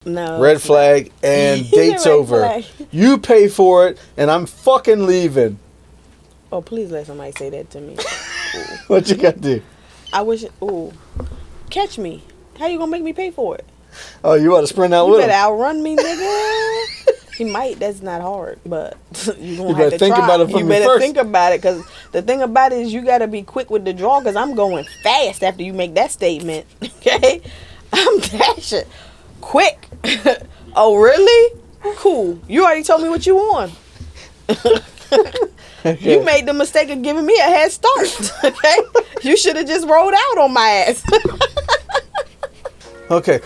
No. Red flag and date's over. Flag. You pay for it and I'm fucking leaving. Oh, please let somebody say that to me. What you got to do? I wish. Ooh, catch me. How you gonna make me pay for it? Oh, you want to sprint out You with better him? outrun me, nigga. He might. That's not hard, but you gonna You have better to think try. about it for You me better first. think about it, because the thing about it is you gotta be quick with the draw. Because I'm going fast after you make that statement. Okay, I'm dashing quick. Oh, really? Cool. You already told me what you want. Okay. You made the mistake of giving me a head start. Okay, you should have just rolled out on my ass. Okay.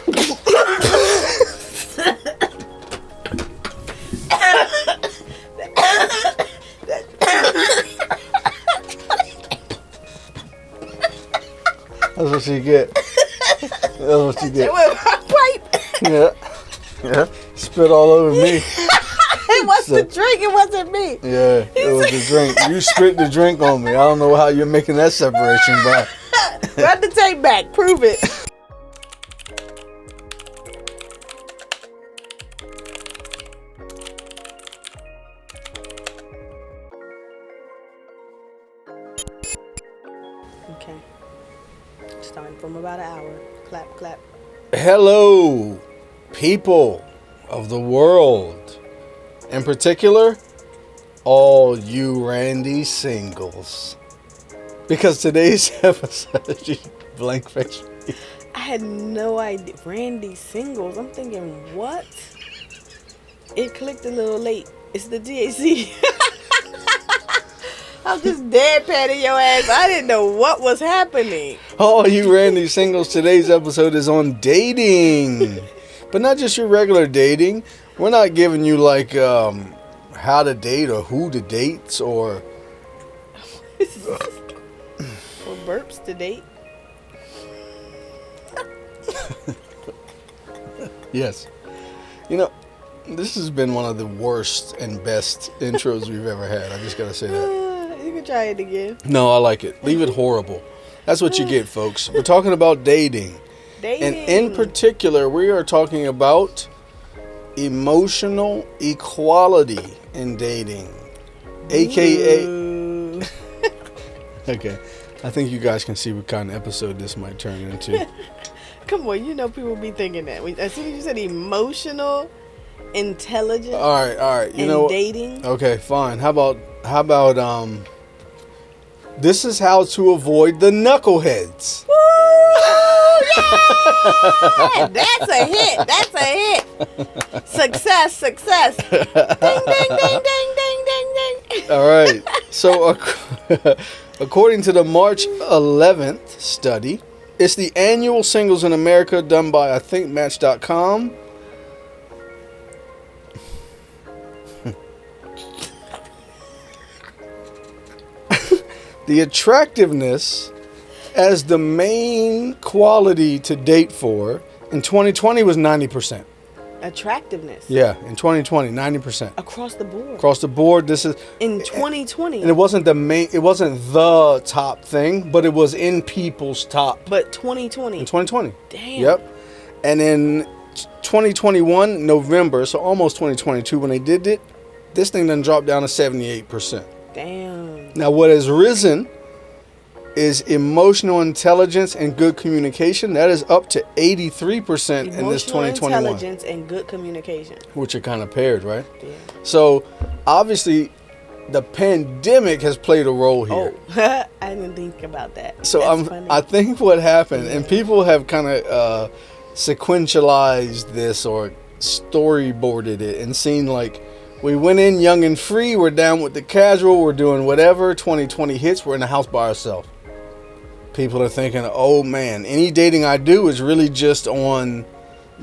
That's what you get. That's what you get. With my pipe. Yeah. Yeah. Spit all over me. It was the drink. It wasn't me. Yeah, it was the drink. You spit the drink on me. I don't know how you're making that separation, but Got the tape back. Prove it. Okay. Starting from about an hour. Clap, clap. hello, people of the world. In particular, all you Randy singles. Because today's episode, blank face. I had no idea. Randy Singles. I'm thinking, what? It clicked a little late. It's the DAC. I'm just deadpanning your ass. I didn't know what was happening. All you Randy singles, today's episode is on dating. But not just your regular dating. We're not giving you like how to date or who to date or Burps to date. yes. You know, this has been one of the worst and best intros we've ever had. I just gotta say that. You can try it again. No, I like it. Leave it horrible. That's what you get, folks. We're talking about dating. Dating. And in particular, we are talking about emotional equality in dating. AKA... Ooh. Okay. I think you guys can see what kind of episode this might turn into. Come on, you know people be thinking that. As soon as you said emotional, intelligent, All right. You and know what? dating. Okay, fine. How about this is how to avoid the knuckleheads. Woo! Yeah! That's a hit. That's a hit. Success. Ding, ding, ding, ding, ding, ding, ding. All right. So according to the March 11th study, it's the annual singles in America done by, I think, Match.com. The attractiveness as the main quality to date for in 2020 was 90%. Attractiveness. Yeah, in 2020, 90%. Across the board. Across the board, this is... In 2020. And it wasn't the top thing, but it was in people's top. But 2020. In 2020. Damn. Yep. And in 2021, November, so almost 2022, when they did it, this thing done dropped down to 78%. Damn. Now, what has risen is emotional intelligence and good communication. That is up to 83% in this 2021. Intelligence and good communication. Which are kind of paired, right? Yeah. So, obviously, the pandemic has played a role here. Oh, I didn't think about that. So That's funny. I think what happened, and people have kind of sequentialized this or storyboarded it and seen like, we went in young and free, we're down with the casual, we're doing whatever, 2020 hits, we're in the house by ourselves. People are thinking, oh man, any dating I do is really just on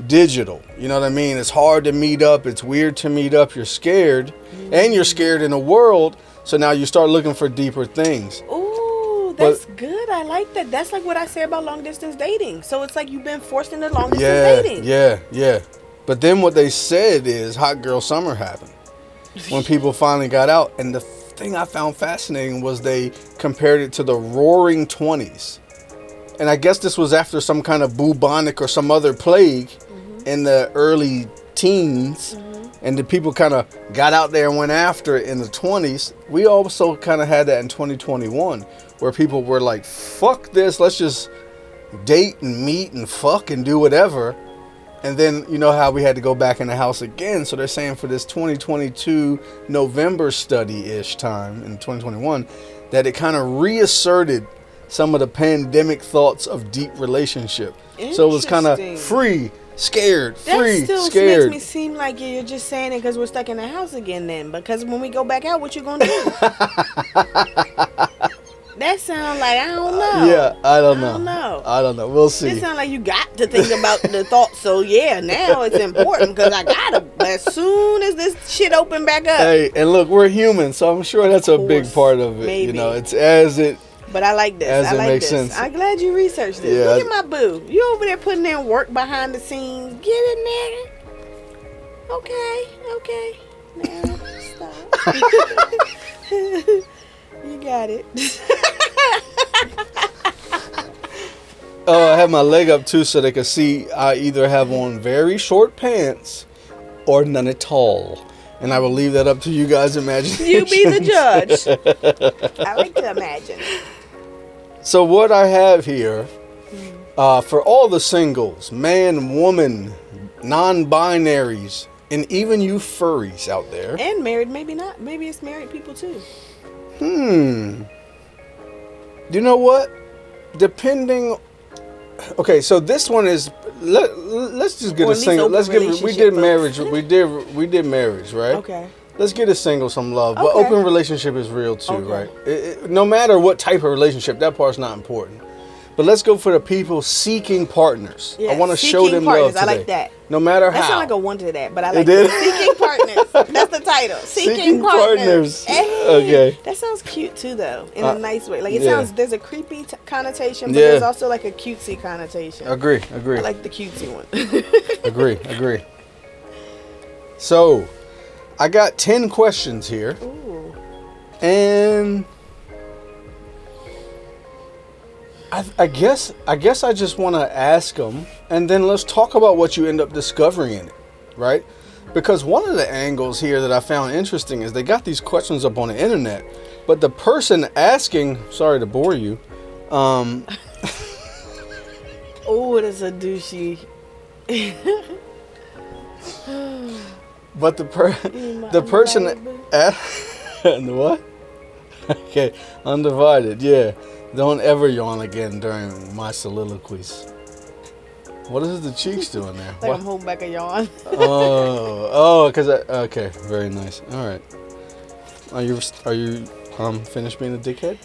digital. You know what I mean? It's hard to meet up, it's weird to meet up, you're scared, and you're scared in the world, so now you start looking for deeper things. Ooh, that's good. I like that. That's like what I say about long distance dating. So it's like you've been forced into long distance dating. Yeah. But then what they said is hot girl summer happened when people finally got out. And the thing I found fascinating was they compared it to the roaring 20s. And I guess this was after some kind of bubonic or some other plague. in the early teens, and the people kind of got out there and went after it in the 20s. We also kind of had that in 2021, where people were like, fuck this, let's just date and meet and fuck and do whatever. And then, you know how we had to go back in the house again. So they're saying for this 2022 November study-ish time in 2021, that it kind of reasserted some of the pandemic thoughts of deep relationship. So it was kind of free, scared, free, that still scared. makes me seem like you're just saying it because we're stuck in the house again then. Because when we go back out, what you going to do? That sounds like, I don't know. Yeah, I don't know. We'll see. It sounds like you got to think about the thoughts. So, yeah, now it's important because I got to, as soon as this shit open back up. Hey, and look, we're human, so I'm sure that's a big part of it. Maybe. You know, it's as it... But I like this. As I it like makes this. sense. I'm glad you researched this. Yeah, Look at my boo. You over there putting in work behind the scenes. Get in there. Okay. Now, stop. You got it. Oh, I have my leg up too so they can see I either have on very short pants or none at all. And I will leave that up to you guys' imagination. You be the judge. I like to imagine. So what I have here, for all the singles, man, woman, non-binaries, and even you furries out there. And married, maybe not. Maybe it's married people too. You know what? Depending... Okay, so this one is... Let's just get a single. Let's give it... We did marriage. We did marriage, right? Okay. Let's get a single some love. But Okay. open relationship is real too, Okay. right? No matter what type of relationship, that part's not important. But let's go for the people seeking partners. Yeah, I want to show seeking them partners. love today. I like that. No matter That how. sounds like a one to that, but I like did? it. Seeking partners. That's the title. Seeking partners. Hey, Okay. That sounds cute too, though, in a nice way. Like it yeah. sounds. There's a creepy connotation, but Yeah. there's also like a cutesy connotation. Agree. I like the cutesy one. Agree. So, I got 10 questions here. Ooh. And I guess I just want to ask them, and then let's talk about what you end up discovering in it, right? Because one of the angles here that I found interesting is they got these questions up on the internet, but the person asking, sorry to bore you, Oh, that's a douchey. but the person and what? Okay, undivided, yeah. Don't ever yawn again during my soliloquies. What is the cheeks doing there? Like I'm holding back a yawn. Because okay, very nice. All right. Are you finished being a dickhead?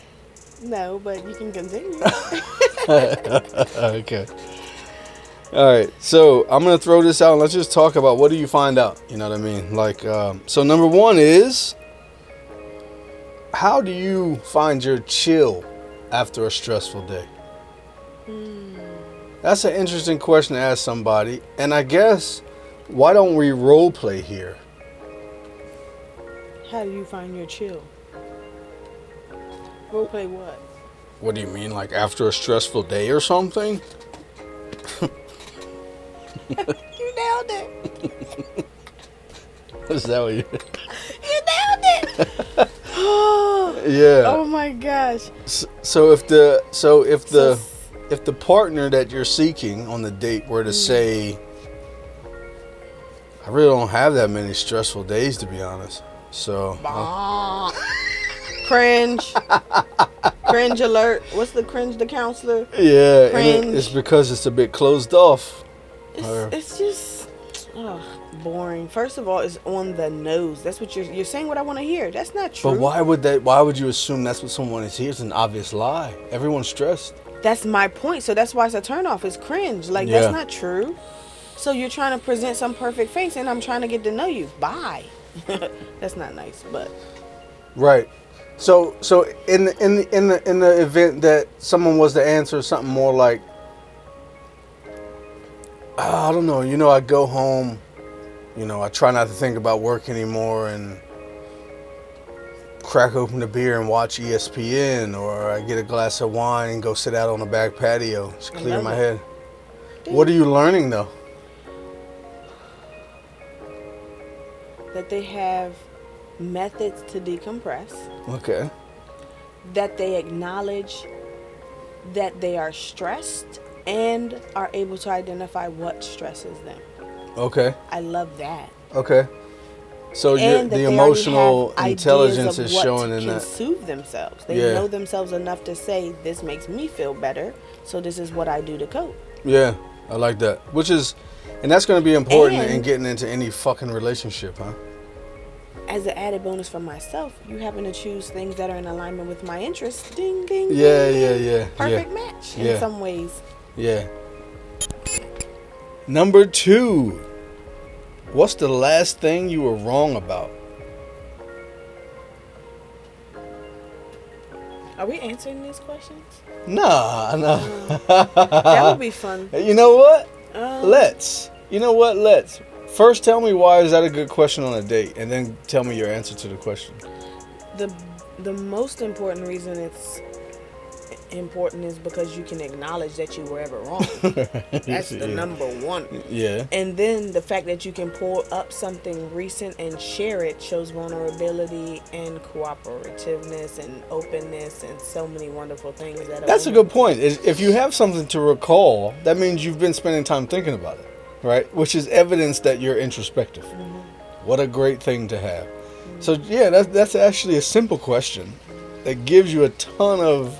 No, but you can continue. Okay. All right. So I'm gonna throw this out. And let's just talk about what do you find out. You know what I mean? Like, so number one is, how do you find your chill after a stressful day? That's an interesting question to ask somebody. And I guess, why don't we role play here? How do you find your chill? Role play what? What do you mean, like after a stressful day or something? You nailed it. Is that what you... You nailed it. Yeah. Oh my gosh. So if the partner that you're seeking on the date were to say, I really don't have that many stressful days, to be honest. So Cringe. Cringe alert. What's the cringe? The counselor. yeah, Cringe. and it's because it's a bit closed off. It's just boring. First of all, it's on the nose. That's what you're saying. What I want to hear. That's not true. But why would you assume that's what someone is here? It's an obvious lie. Everyone's stressed. That's my point. So that's why it's a turnoff. It's cringe. Like Yeah. that's not true. So you're trying to present some perfect face, and I'm trying to get to know you. Bye. That's not nice, but Right. So in the event that someone was to answer something more like, I don't know, I go home, I try not to think about work anymore and crack open a beer and watch ESPN, or I get a glass of wine and go sit out on the back patio, just clear my head. What are you learning though? that they have methods to decompress, Okay. that they acknowledge that they are stressed and are able to identify what stresses them. Okay. I love that. Okay. So And that the they already emotional have intelligence ideas is of what showing to in that. soothe themselves. They Yeah. know themselves enough to say, this makes me feel better, so this is what I do to cope. Yeah, I like that. And that's going to be important in And getting into any fucking relationship, huh? as an added bonus for myself, you happen to choose things that are in alignment with my interests. Ding, ding, Yeah, ding, yeah, ding. yeah. Perfect match in Yeah. some ways. Yeah. Number 2. What's the last thing you were wrong about? Are we answering these questions? Nah. That would be fun. You know what? Um, Let's. First, tell me why is that a good question on a date, and then tell me your answer to the question. The most important reason it's important is because you can acknowledge that you were ever wrong. That's the number one. Yeah. And then the fact that you can pull up something recent and share it shows vulnerability and cooperativeness and openness and so many wonderful things. That's a good point. If you have something to recall, that means you've been spending time thinking about it, right? Which is evidence that you're introspective. Mm-hmm. What a great thing to have. Mm-hmm. So yeah, that's actually a simple question that gives you a ton of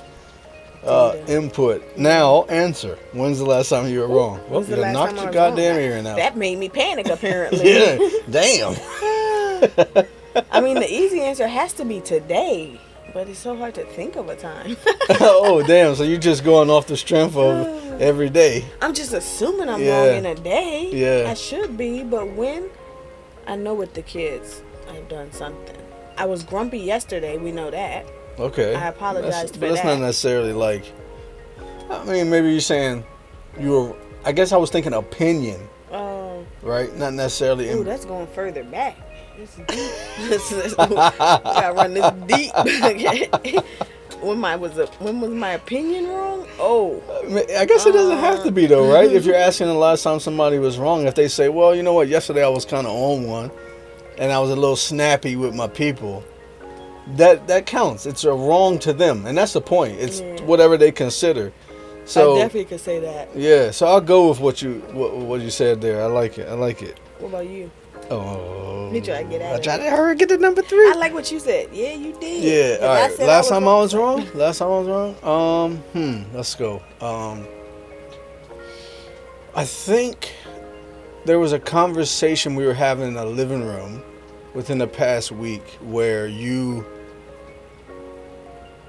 input. Now, answer. When's the last time you were wrong? Well, you knocked your goddamn earring out. That made me panic, apparently. Yeah, damn. I mean, the easy answer has to be today, but it's so hard to think of a time. Oh, damn. So you're just going off the strength of every day. I'm just assuming I'm wrong in a day. Yeah. I should be, but when? I know with the kids, I've done something. I was grumpy yesterday, we know that. Okay. I apologized for that. But that's not necessarily like... I mean, maybe you're saying you were... I guess I was thinking opinion. Oh. Right? Not necessarily... Ooh, that's going further back. It's deep. Gotta run this deep. When was my opinion wrong? Oh. I guess it doesn't have to be, though, right? If you're asking the last time somebody was wrong, if they say, well, you know what, yesterday I was kind of on one, and I was a little snappy with my people... That counts. It's a wrong to them, and that's the point. It's whatever they consider. So I definitely could say that. Yeah. So I'll go with what you said there. I like it. What about you? Oh. You try to get at it. I tried to hurry get to number 3. I like what you said. Yeah, you did. Yeah. All right. Last time I was wrong. Let's go. I think there was a conversation we were having in the living room within the past week where you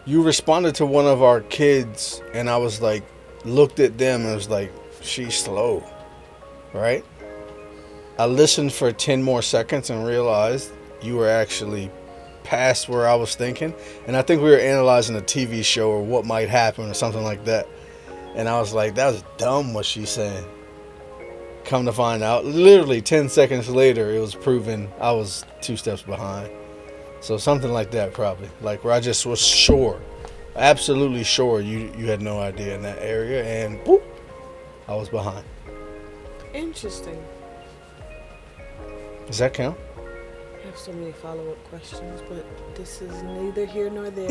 responded to one of our kids, and I was like, looked at them and was like, she's slow, right? I listened for 10 more seconds and realized you were actually past where I was thinking, and I think we were analyzing a TV show or what might happen or something like that, and I was like, that was dumb what she's saying. Come to find out, literally 10 seconds later, it was proven I was 2 steps behind. So something like that, probably. Like where I just was sure, absolutely sure you had no idea in that area, and whoop, I was behind. Interesting. Does that count? I have so many follow-up questions, but this is neither here nor there.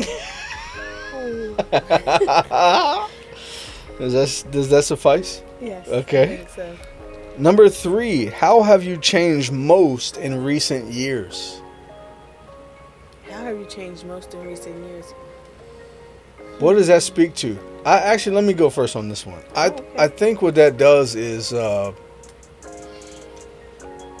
Does that suffice? Yes. Okay. I think so. Number 3, how have you changed most in recent years? How have you changed most in recent years? What does that speak to? Let me go first on this one. I think what that does is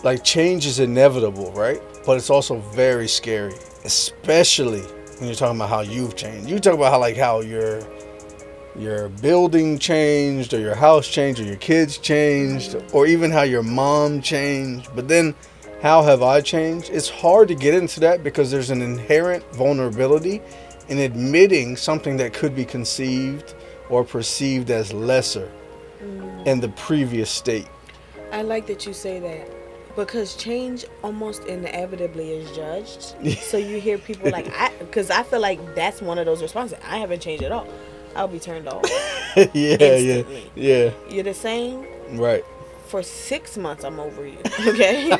like change is inevitable, right? But it's also very scary, especially when you're talking about how you've changed. You talk about how your building changed, or your house changed, or your kids changed, or even how your mom changed. But then, how have I changed? It's hard to get into that because there's an inherent vulnerability in admitting something that could be conceived or perceived as lesser in the previous state. I like that you say that, because change almost inevitably is judged. So you hear people because I feel like that's one of those responses. I haven't changed at all. I'll be turned off. Yeah. You're the same? Right. for 6 months I'm over you. Okay?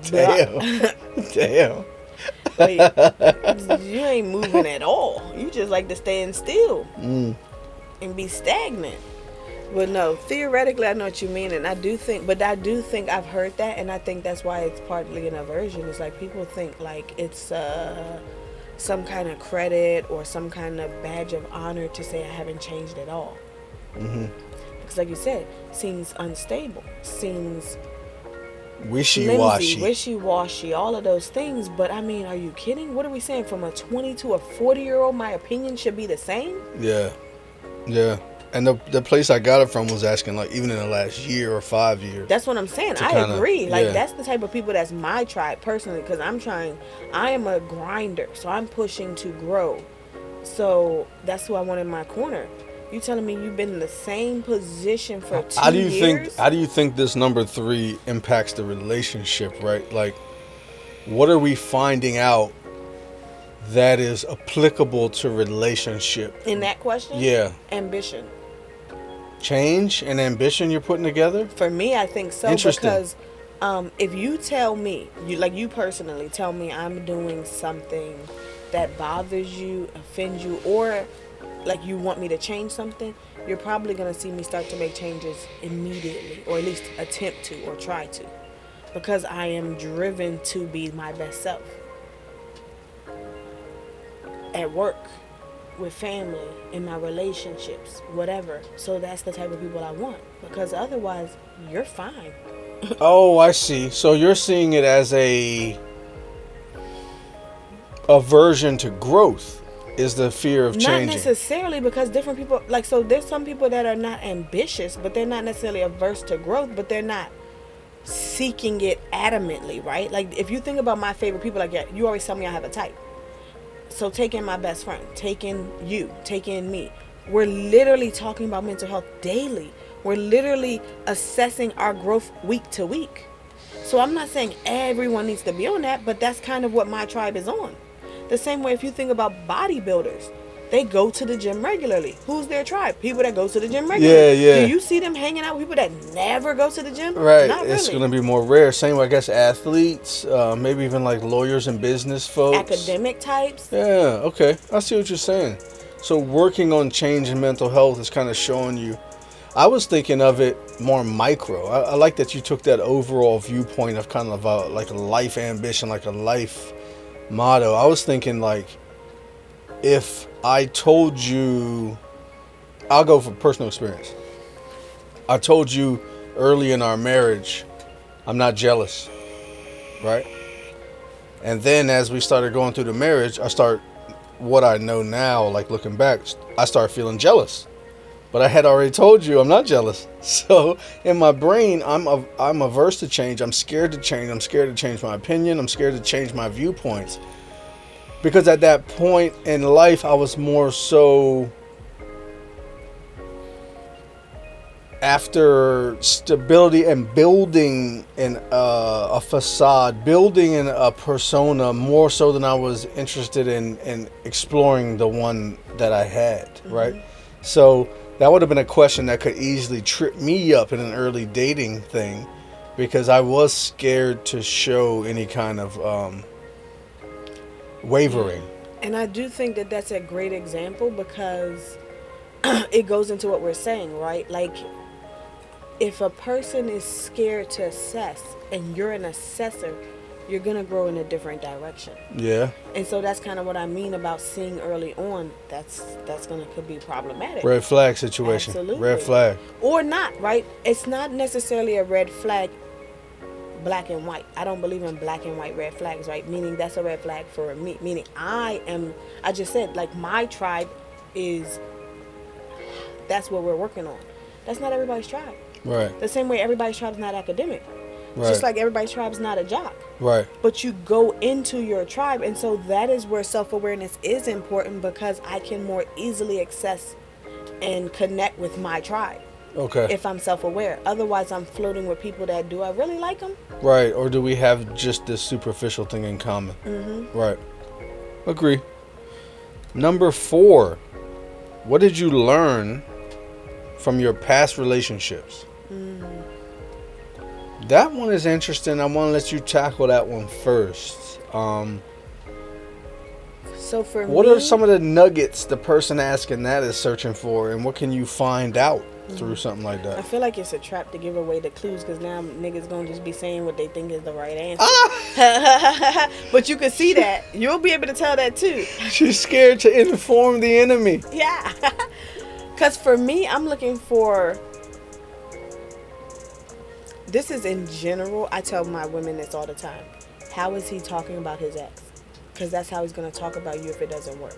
Damn. Like, you ain't moving at all. You just like to stand still and be stagnant. But no, theoretically, I know what you mean, and I do think I've heard that, and I think that's why it's partly an aversion. It's like people think like it's some kind of credit or some kind of badge of honor to say I haven't changed at all. Because, like you said, seems unstable, seems wishy-washy, all of those things. But I mean, are you kidding? What are we saying? From a 20 to a 40-year-old, my opinion should be the same? Yeah. And the place I got it from was asking, like, even in the last year or 5 years. That's what I'm saying. I agree. Like, that's the type of people that's my tribe, personally, because I am a grinder, so I'm pushing to grow. So that's who I want in my corner. You telling me you've been in the same position for 2 years? How do you think this number 3 impacts the relationship, right? Like, what are we finding out that is applicable to relationship? In that question? Yeah. Ambition. Change and ambition you're putting together? For me, I think so. Interesting. Because if you tell me, you personally tell me I'm doing something that bothers you, offends you, or like you want me to change something, you're probably going to see me start to make changes immediately, or at least attempt to, or try to, because I am driven to be my best self at work, with family, in my relationships, whatever. So that's the type of people I want, because otherwise you're fine. Oh, I see. So you're seeing it as a aversion to growth is the fear of changing. Not necessarily, because different people, like, so there's some people that are not ambitious, but they're not necessarily averse to growth, but they're not seeking it adamantly, right? Like, if you think about my favorite people, like, you always tell me I have a type. So take in my best friend, take in you, take in me. We're literally talking about mental health daily. We're literally assessing our growth week to week. So I'm not saying everyone needs to be on that, but that's kind of what my tribe is on. The same way if you think about bodybuilders, they go to the gym regularly. Who's their tribe? People that go to the gym regularly. Yeah. Do you see them hanging out with people that never go to the gym? Right. Not really. It's going to be more rare. Same way, I guess, athletes, maybe even like lawyers and business folks. Academic types. Yeah, okay. I see what you're saying. So working on change in mental health is kind of showing you. I was thinking of it more micro. I like that you took that overall viewpoint of kind of like a life ambition, like a life motto. I was thinking like, if I told you, I'll go for personal experience. I told you early in our marriage, I'm not jealous, right? And then as we started going through the marriage, what I know now, like looking back, I started feeling jealous. But I had already told you I'm not jealous. So in my brain, I'm averse to change. I'm scared to change. I'm scared to change my opinion. I'm scared to change my viewpoints. Because at that point in life, I was more so after stability and building in a facade, building in a persona, more so than I was interested in exploring the one that I had, right? So that would have been a question that could easily trip me up in an early dating thing, because I was scared to show any kind of wavering. And I do think that that's a great example, because it goes into what we're saying, right? Like, if a person is scared to assess and you're an assessor, you're going to grow in a different direction. Yeah. And so that's kind of what I mean about seeing early on. Could be problematic. Red flag situation. Absolutely. Red flag. Or not, right? It's not necessarily a red flag, black and white. I don't believe in black and white red flags, right? Meaning that's a red flag for me. Meaning I just said, like, my tribe that's what we're working on. That's not everybody's tribe. Right. The same way everybody's tribe is not academic. Right. Just like everybody's tribe is not a jock. Right. But you go into your tribe, and so that is where self-awareness is important, because I can more easily access and connect with my tribe. Okay. If I'm self-aware. Otherwise, I'm floating with people that, do I really like them? Right. Or do we have just this superficial thing in common? Mm-hmm. Right. Agree. Number 4. What did you learn from your past relationships? That one is interesting. I want to let you tackle that one first. So for What me, are some of the nuggets the person asking that is searching for, and what can you find out through something like I that? feel like it's a trap to give away the clues because now niggas gonna just be saying what they think is the right answer. Ah! But you can see that. You'll be able to tell that too. She's scared to inform the enemy. Yeah. Because for me, I'm looking for. This is in general. I tell my women this all the time. How is he talking about his ex? Because that's how he's going to talk about you if it doesn't work.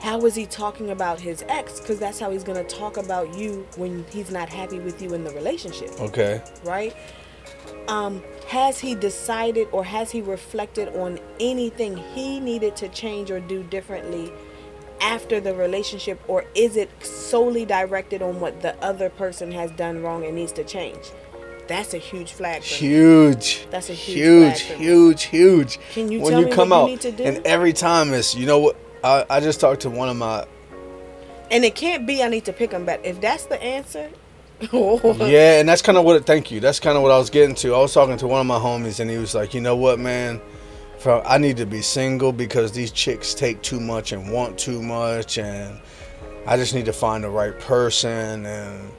How is he talking about his ex? Because that's how he's going to talk about you when he's not happy with you in the relationship. Okay. Right? Has he decided or has he reflected on anything he needed to change or do differently after the relationship, or is it solely directed on what the other person has done wrong and needs to change? That's a huge flag for me. Huge. That's a huge flag for me. Huge. Can you when tell you me come what you out, need to do? and every time it's, you know what? I just talked to one of my. And it can't be I need to pick him back. If that's the answer. Yeah, and that's kind of what. Thank you. That's kind of what I was getting to. I was talking to one of my homies, and he was like, you know what, man? I need to be single because these chicks take too much and want too much, and I just need to find the right person. And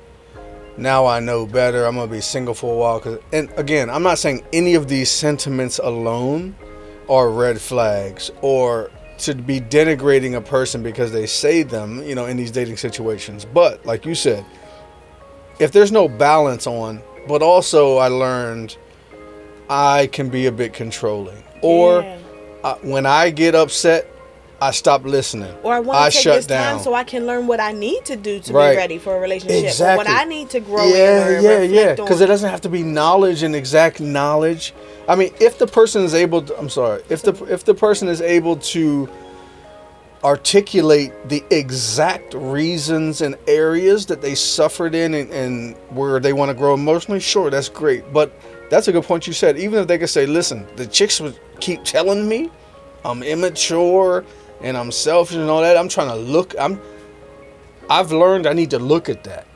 now I know better. I'm gonna be single for a while. And again, I'm not saying any of these sentiments alone are red flags or to be denigrating a person because they say them, in these dating situations. But like you said, if there's no balance on, but also I learned I can be a bit controlling. Or when I get upset, I stop listening. Or I want to take shut this down. time so I can learn what I need to do to Right. be ready for a relationship. Exactly. Or what I need to grow in or reflect on. Because it doesn't have to be knowledge and exact knowledge. I mean, if the person is able to, if the person is able to articulate the exact reasons and areas that they suffered in and where they want to grow emotionally, sure, that's great. But that's a good point you said. Even if they could say, listen, the chicks would keep telling me I'm immature and I'm selfish and all that. I'm trying to look. I've learned I need to look at that.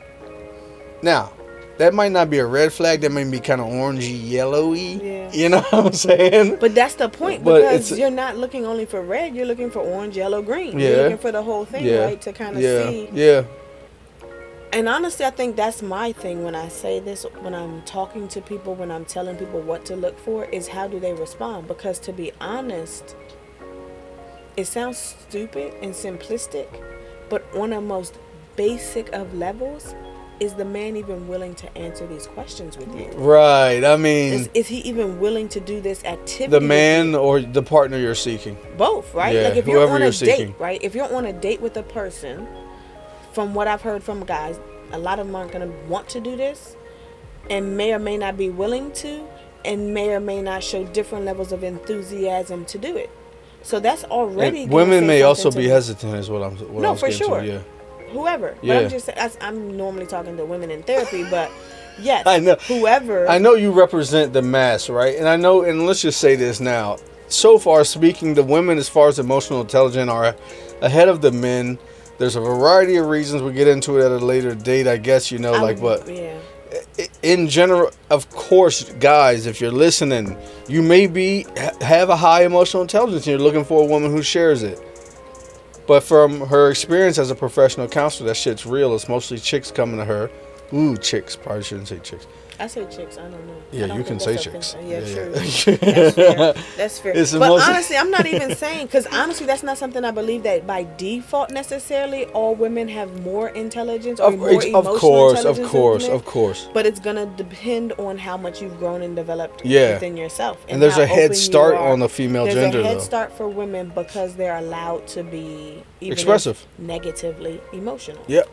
Now, that might not be a red flag. That may be kind of orangey, yellowy. Yeah. You know what I'm saying? But that's the point, But because you're not looking only for red. You're looking for orange, yellow, green. Yeah. You're looking for the whole thing, right? To kind of see. Yeah. And honestly, I think that's my thing when I say this, when I'm talking to people, when I'm telling people what to look for, is how do they respond? Because to be honest, it sounds stupid and simplistic, but on the most basic of levels, is the man even willing to answer these questions with you? Right. I mean, is he even willing to do this activity? The man or the partner you're seeking? Both, right? Yeah, like if you're on a seeking. date, right? If you're on a date with a person, from what I've heard from guys, a lot of them aren't going to want to do this and may or may not be willing to, and may or may not show different levels of enthusiasm to do it. So that's already women may also be me. hesitant, is what I'm. No, I was for getting sure. To, yeah. Whoever. Yeah. But I'm just. I'm normally talking to women in therapy, but yes, I know. Whoever. I know you represent the mass, right? And I know. And let's just say this now. So far, speaking, the women, as far as emotional intelligence, are ahead of the men. There's a variety of reasons. We'll get into it at a later date, I guess. But yeah. In general, of course, guys, if you're listening, you may have a high emotional intelligence and you're looking for a woman who shares it. But from her experience as a professional counselor, that shit's real. It's mostly chicks coming to her. Ooh, chicks. Probably shouldn't say chicks. I say chicks. I don't know. Yeah, you can say chicks. Yeah, true. Yeah. That's fair. It's but honestly, I'm not even saying, because honestly, that's not something I believe that by default necessarily all women have more intelligence or more emotional intelligence. Of course. But it's gonna depend on how much you've grown and developed Yeah. within yourself. And there's how a head open start you are. on the female There's gender, a head though. start for women because they're allowed to be even Expressive. negatively emotional. Yep.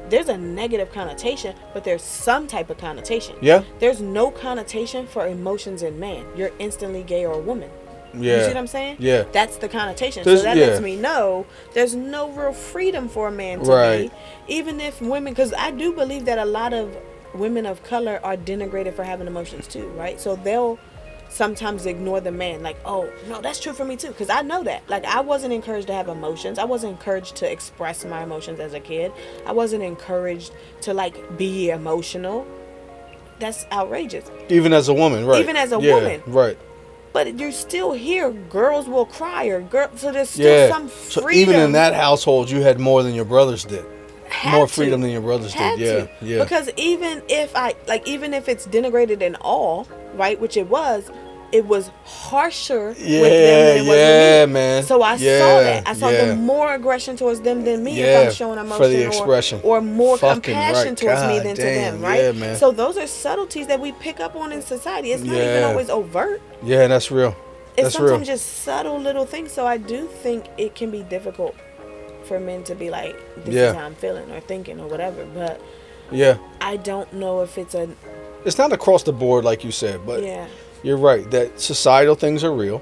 There's a negative connotation, but there's some type of connotation. Yeah. There's no connotation for emotions in man. You're instantly gay or a woman. Yeah. You see what I'm saying? Yeah. That's the connotation. There's- so that yeah. lets me know there's no real freedom for a man to Right. be. Even if women, because I do believe that a lot of women of color are denigrated for having emotions too, right? So they'll sometimes ignore the man, like, oh no, that's true for me too, because I know that. Like, I wasn't encouraged to have emotions. I wasn't encouraged to express my emotions as a kid. I wasn't encouraged to like be emotional. that's outrageous. Even as a woman, right? Even as a woman, right? But you're still here. Girls will cry, so there's still some freedom. So even in that household, you had more than your brothers did. More freedom than your brothers did. Yeah. Because even if it's denigrated in all, right, which it was harsher with them than it was with me. Man. So I saw that. I saw the more aggression towards them than me if I'm showing emotion for the expression. or more compassion towards me than to them, right? Yeah, man. So those are subtleties that we pick up on in society. It's not even always overt. Yeah, that's real. It's sometimes just subtle little things. So I do think it can be difficult for men to be like, this is how I'm feeling or thinking or whatever. But I don't know if it's not across the board like you said, but you're right that societal things are real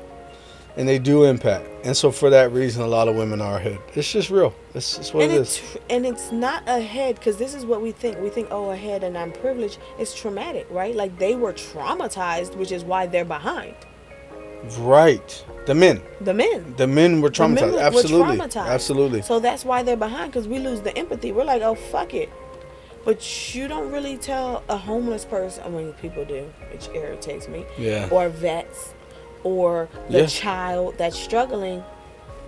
and they do impact. And so for that reason, a lot of women are ahead. It's just real. It's what it is. And it's not ahead because this is what we think. We think, oh, ahead and I'm privileged. It's traumatic, right? Like they were traumatized, which is why they're behind. Right. The men were traumatized. Absolutely. So that's why they're behind, because we lose the empathy. We're like, oh, fuck it. But you don't really tell a homeless person, I mean, people do, which irritates me. Yeah. Or vets, or the child that's struggling,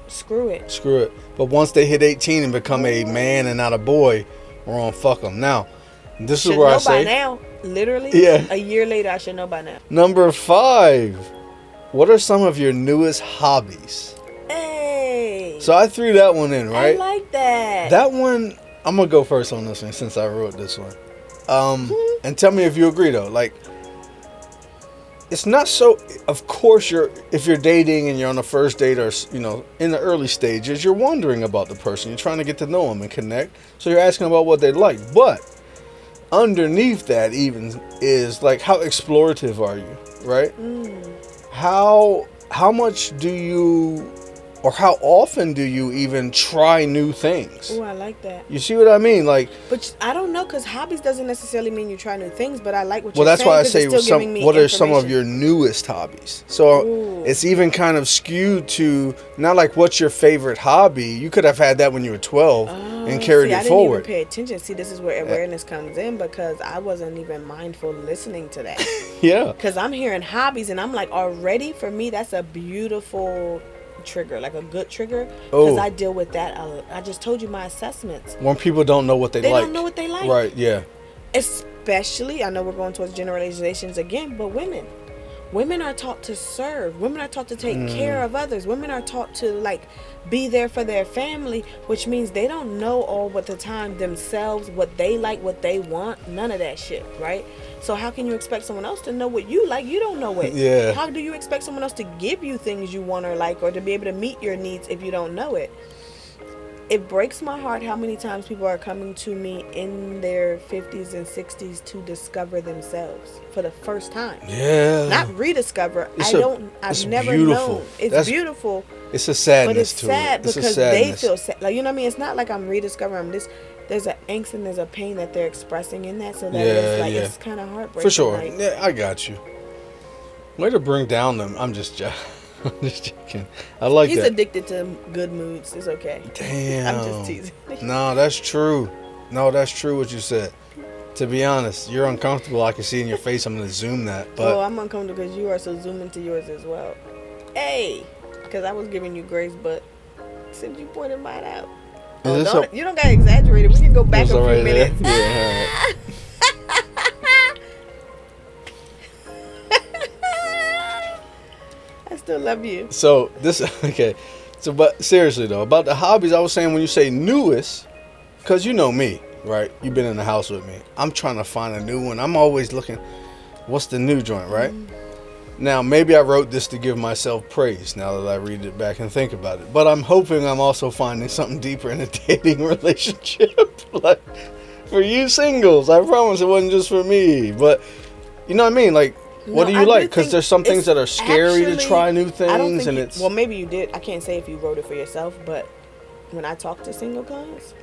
screw it. But once they hit 18 and become a man and not a boy, we're on fuck them. Now, this is where I say. By now, literally, a year later, I should know by now. Number 5. What are some of your newest hobbies? Hey. So I threw that one in, right? I like that. That one, I'm going to go first on this one since I wrote this one. And tell me if you agree, though. Like, it's not so, of course, if you're dating and you're on a first date or, in the early stages, you're wondering about the person. You're trying to get to know them and connect. So you're asking about what they like. But underneath that even is, like, how explorative are you, right? How much do you, or how often do you even try new things? Oh, I like that. You see what I mean? Like, but I don't know, because hobbies doesn't necessarily mean you try new things. But I like what you're saying. Well, that's why I say, what are some of your newest hobbies? So it's even kind of skewed to not like what's your favorite hobby. You could have had that when you were 12 and carried it forward. I didn't even pay attention. See, this is where awareness comes in, because I wasn't even mindful listening to that. Because I'm hearing hobbies and I'm like, already for me, that's a beautiful trigger, like a good trigger, because I deal with that. I just told you my assessments. When people don't know what they like. They don't know what they like. Right, yeah. Especially, I know we're going towards generalizations again, but women. Women are taught to serve. Women are taught to take care of others. Women are taught to, like, be there for their family, which means they don't know all the time themselves, what they like, what they want, none of that shit, right? So how can you expect someone else to know what you like? You don't know it. Yeah. How do you expect someone else to give you things you want or like, or to be able to meet your needs if you don't know it? It breaks my heart how many times people are coming to me in their 50s and 60s to discover themselves for the first time. Yeah. Not rediscover. I've never beautiful. known. It's beautiful. It's a sadness but it's to sad it. It's because sadness. they feel sad. Like, you know what I mean? It's not like I'm rediscovering this. There's an angst and there's a pain that they're expressing in that. So that it's like, it's kind of heartbreaking. For sure. Like, yeah, I got you. Way to bring down them. I'm just joking. I like He's that. He's addicted to good moods. It's okay. Damn. I'm just teasing. No, that's true. No, that's true what you said. To be honest, you're uncomfortable. I can see in your face. I'm going to zoom that. But I'm uncomfortable because you are, so zoom into yours as well. Hey! Because I was giving you grace, but since you pointed mine out. You don't got to exaggerate it. We can go back a few minutes. Yeah, I still love you. So, okay. So, but seriously though, about the hobbies, I was saying when you say newest, because you know me, right? You've been in the house with me. I'm trying to find a new one. I'm always looking, what's the new joint, right? Now, maybe I wrote this to give myself praise now that I read it back and think about it. But I'm hoping I'm also finding something deeper in a dating relationship. Like, for you singles, I promise it wasn't just for me. But, you know what I mean? Like, what do you like? Because there's some things that are scary to try new things. Well, maybe you did. I can't say if you wrote it for yourself. But when I talk to single clients,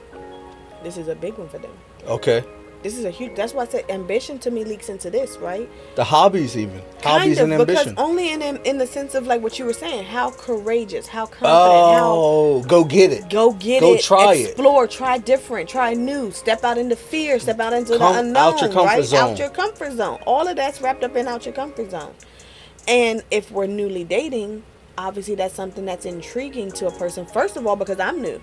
this is a big one for them. Okay. This is a huge. That's why I said ambition to me leaks into this, right? The hobbies, even hobbies and ambition. Because only in the sense of like what you were saying, how courageous, how confident, go get it, go try explore, try different, try new, step out into fear, step out into the unknown, out your comfort zone. Out your comfort zone. All of that's wrapped up in out your comfort zone. And if we're newly dating, obviously that's something that's intriguing to a person. First of all, because I'm new.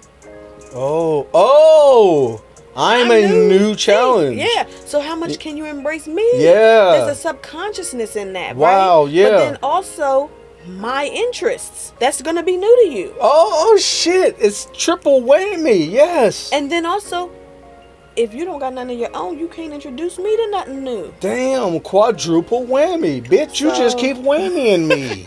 I'm a new challenge. Yeah. So how much can you embrace me? Yeah. There's a subconsciousness in that, wow, right? yeah. But then also my interests. That's going to be new to you. Oh, shit. It's triple whammy. Yes. And then also, if you don't got none of your own, you can't introduce me to nothing new. Damn, quadruple whammy. Bitch, you just keep whammying me.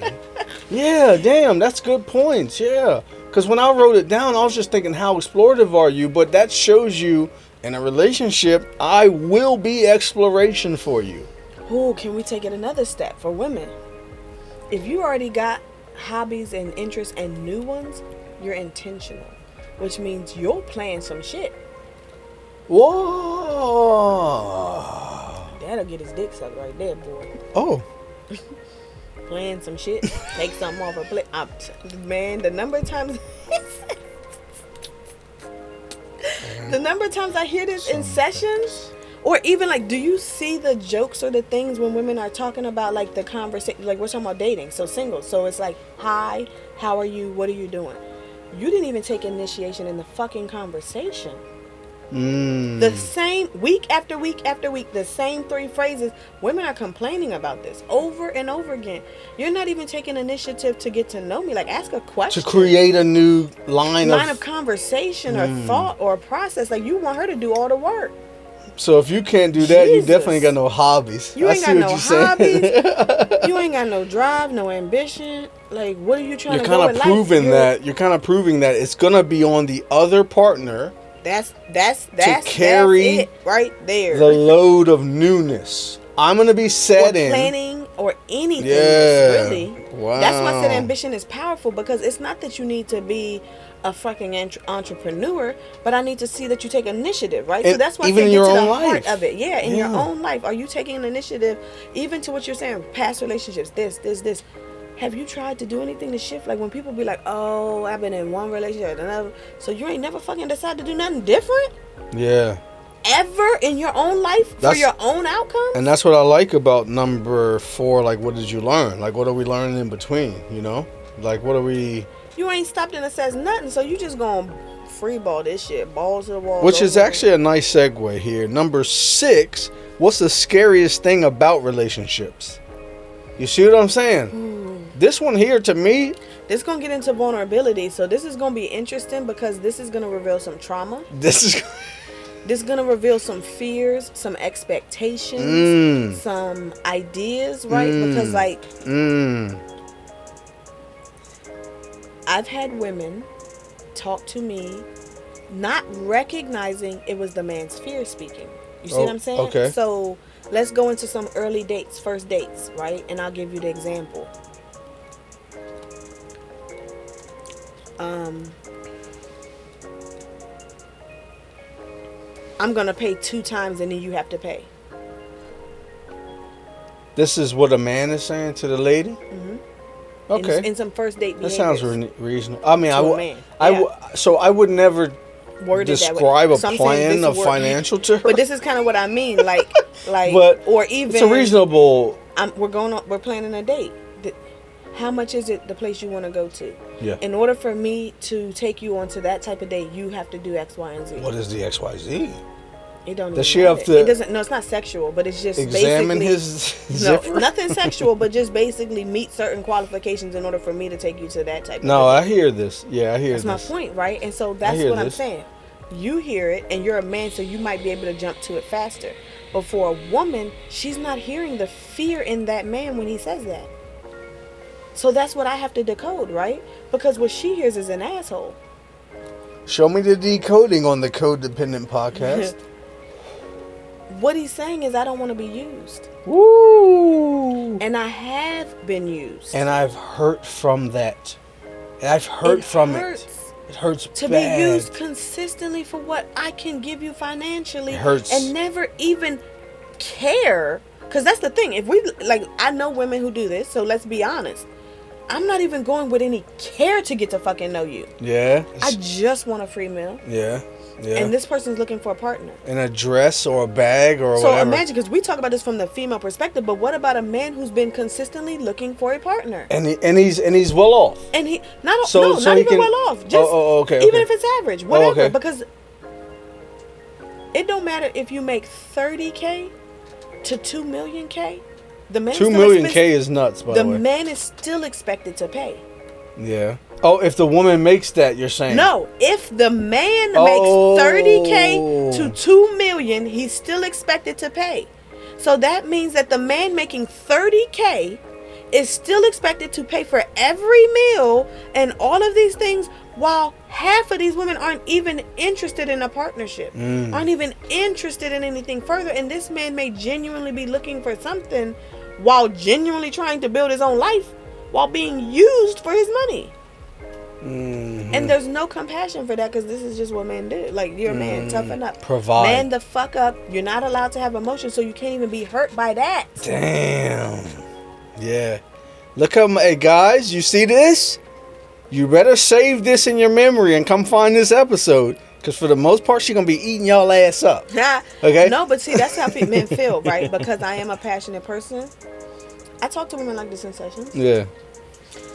Yeah, damn, that's good points. Yeah. Because when I wrote it down, I was just thinking, how explorative are you? But that shows you, in a relationship, I will be exploration for you. Oh, can we take it another step for women? If you already got hobbies and interests and new ones, you're intentional. Which means you'll plan some shit. Whoa. That'll get his dick sucked right there, boy. Oh. Plan some shit, take something off a plate. Man, the number of times I hear this in sessions, or even like, do you see the jokes or the things when women are talking about like the conversation, like we're talking about dating, so single, so it's like, hi, how are you, what are you doing? You didn't even take initiation in the fucking conversation. The same week after week after week, the same 3 phrases. Women are complaining about this over and over again. You're not even taking initiative to get to know me. Like, ask a question, to create a new line of conversation or thought or process. Like, you want her to do all the work. So if you can't do that, you definitely ain't got no hobbies. You ain't got no hobbies. You ain't got no drive, no ambition. Like, what are you trying to do with life? You're kind of proving that it's gonna be on the other partner. That's carry it right there. The load of newness. I'm gonna be set in planning or anything. Yeah. Really. Wow. That's why I said ambition is powerful, because it's not that you need to be a fucking entrepreneur, but I need to see that you take initiative, right? And so that's why even I say in your get to own the life. heart of it. Yeah, in your own life. Are you taking an initiative, even to what you're saying, past relationships, this. Have you tried to do anything to shift? Like when people be like, oh, I've been in one relationship, another. So you ain't never fucking decide to do nothing different? Yeah. Ever in your own life for your own outcome? And that's what I like about number 4. Like, what did you learn? Like, what are we learning in between? You know? Like, what are we... You ain't stopped and says nothing, so you just gonna free ball this shit. Balls to the wall. Which is actually a nice segue here. Number 6, what's the scariest thing about relationships? You see what I'm saying? This one here, to me... This gonna get into vulnerability, so this is gonna be interesting because this is gonna reveal some trauma. This is gonna reveal some fears, some expectations, some ideas, right? Because like... I've had women talk to me not recognizing it was the man's fear speaking. You see what I'm saying? Okay. So let's go into some early dates, first dates, right? And I'll give you the example. I'm gonna pay 2 times and then you have to pay. This is what a man is saying to the lady? Mm-hmm. Okay. In some first date behaviors. That sounds reasonable. I mean, so I would never word describe a plan of financial to her. But this is kind of what I mean, like, but or even it's a reasonable. We're planning a date. How much is it the place you want to go to? Yeah. In order for me to take you onto that type of date, you have to do X, Y, and Z. What is the X, Y, Z? It don't. Does even she have to? It doesn't. No, it's not sexual, but it's just examine basically, his zipper? No, nothing sexual, but just basically meet certain qualifications in order for me to take you to that type. No, of I hear this. Yeah, I hear this. That's my point, right? And so that's what I'm saying. You hear it, and you're a man, so you might be able to jump to it faster. But for a woman, she's not hearing the fear in that man when he says that. So that's what I have to decode, right? Because what she hears is an asshole. Show me the decoding on the Codependent podcast. What he's saying is, I don't want to be used. Woo! And I have been used. And I've hurt from that. I've hurt from it. It hurts to bad. be used consistently for what I can give you financially. It hurts. And never even care. Because that's the thing. If we, like, I know women who do this, so let's be honest. I'm not even going with any care to get to fucking know you. Yeah. I just want a free meal. Yeah. Yeah. And this person's looking for a partner. In a dress or a bag or so whatever. So imagine, because we talk about this from the female perspective, but what about a man who's been consistently looking for a partner? And he's well off. And he not so even well off. Just okay. Even if it's average, whatever. Okay. Because it don't matter if you make $30K to $2 million K. The man $2 million K is nuts. By the way, the man is still expected to pay. Yeah. Oh, if the woman makes that, you're saying? No, if the man makes $30K to $2 million, he's still expected to pay. So that means that the man making $30K is still expected to pay for every meal and all of these things, while half of these women aren't even interested in a partnership, aren't even interested in anything further. And this man may genuinely be looking for something while genuinely trying to build his own life while being used for his money. Mm-hmm. And there's no compassion for that, because this is just what men do. Like, you're a man, toughen up. Provide. Man the fuck up. You're not allowed to have emotions, so you can't even be hurt by that. Damn. Yeah. Look how hey guys, you see this? You better save this in your memory and come find this episode, because for the most part, she's going to be eating y'all ass up. Okay? No, but see, that's how men feel, right? Because I am a passionate person. I talk to women like this in sessions. Yeah.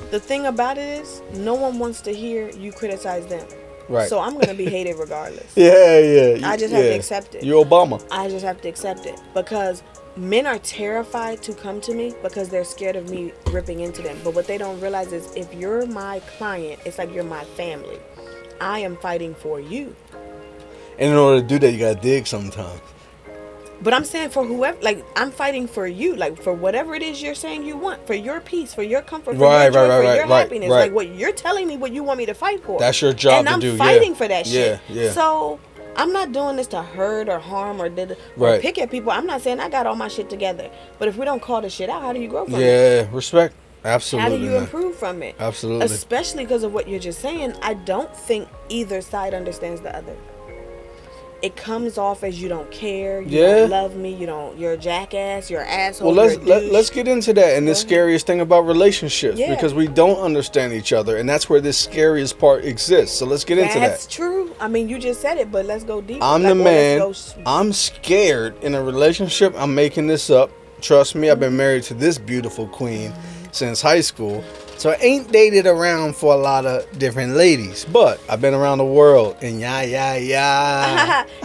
The thing about it is, no one wants to hear you criticize them. Right. So I'm going to be hated regardless. Yeah. I just have to accept it. You're Obama. I just have to accept it. Because men are terrified to come to me because they're scared of me ripping into them. But what they don't realize is, if you're my client, it's like you're my family. I am fighting for you. And in order to do that, you got to dig sometimes. But I'm saying for whoever, like, I'm fighting for you, like, for whatever it is you're saying you want, for your peace, for your comfort, for your joy, for your happiness. Like, what you're telling me what you want me to fight for. That's your job to do. And I'm fighting for that shit. Yeah. So I'm not doing this to hurt or harm or pick at people. I'm not saying I got all my shit together. But if we don't call the shit out, how do you grow from it? Yeah, respect. Absolutely. How do you improve from it? Absolutely. Especially because of what you're just saying. I don't think either side understands the other. It comes off as you don't care, you don't love me, you're a jackass, you're an asshole. Well, let's get into that and the scariest thing about relationships, because we don't understand each other, and that's where this scariest part exists. So let's get into that. That's true. I mean, you just said it, but let's go deeper. I'm the man. I'm scared in a relationship. I'm making this up. Trust me, I've been married to this beautiful queen since high school. So I ain't dated around for a lot of different ladies, but I've been around the world, and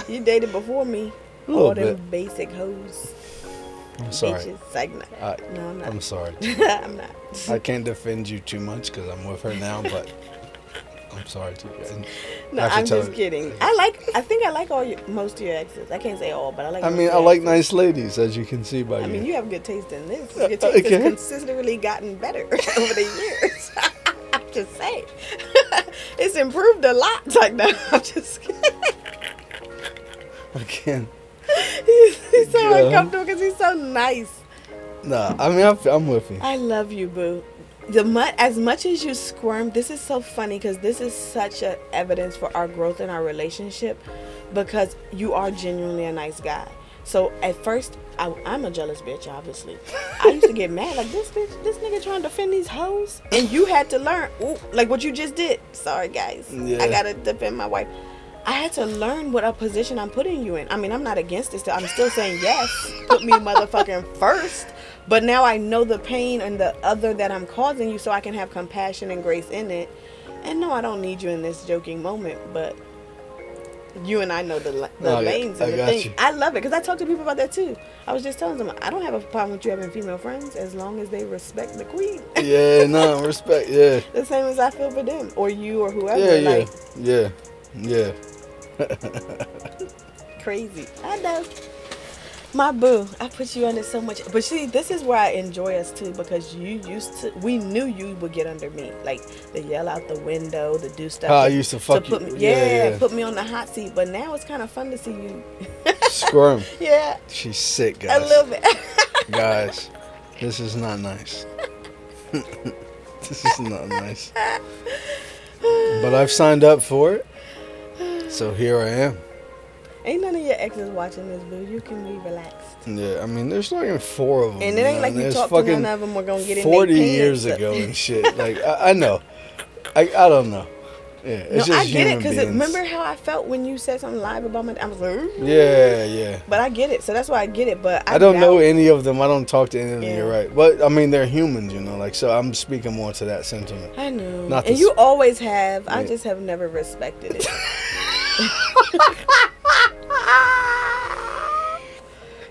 You dated before me. All them basic hoes. I'm sorry. Bitches. Like, no, I'm not. I'm sorry. I'm not. I can't defend you too much because I'm with her now, but I'm sorry too. No, I'm just kidding. I think I like most of your exes. I can't say all, but I like. I mean, I like nice ladies, as you can see by you. I mean, you have good taste in this. Your taste has consistently gotten better over the years. I'm just saying, it's improved a lot. Like, no, I'm just kidding. Again, he's so uncomfortable because he's so nice. Nah, I mean, I'm with you. I love you, boo. As much as you squirm, this is so funny because this is such a evidence for our growth in our relationship, because you are genuinely a nice guy. So at first, I'm a jealous bitch, obviously. I used to get mad, like, this nigga trying to defend these hoes, and you had to learn, like what you just did. Sorry, guys. I gotta defend my wife. I had to learn what a position I'm putting you in. I mean, I'm not against this. I'm still saying yes. Put me motherfucking first. But now I know the pain and the other that I'm causing you, so I can have compassion and grace in it. And no, I don't need you in this joking moment, but you and I know the lanes and the thing. I love it because I talk to people about that too. I was just telling them, I don't have a problem with you having female friends as long as they respect the queen. Yeah, no, respect, yeah. The same as I feel for them, or you, or whoever. Yeah. Crazy. I know. My boo, I put you under so much. But see, this is where I enjoy us too, because we knew you would get under me. Like, the yell out the window, the do stuff. I used to fuck you. Put me on the hot seat. But now it's kind of fun to see you squirm. Yeah. She's sick, guys. A little bit. Guys, this is not nice. This is not nice. But I've signed up for it. So here I am. Ain't none of your exes watching this, boo. You can be relaxed. Yeah, I mean, there's not even 4 of them. And it ain't like you there's talk to none of them. We're gonna get in 40 their years pants. ago and shit. Like, I know. I don't know. Yeah, it's No, just I get it, because remember how I felt when you said something live about my. I was like, Yeah. But I get it, so that's why I get it. But I don't know any of them. I don't talk to any of them. Yeah. You're right. But I mean, they're humans, like. So I'm speaking more to that sentiment. I know, Not and to you always have. I Yeah. just have never respected it.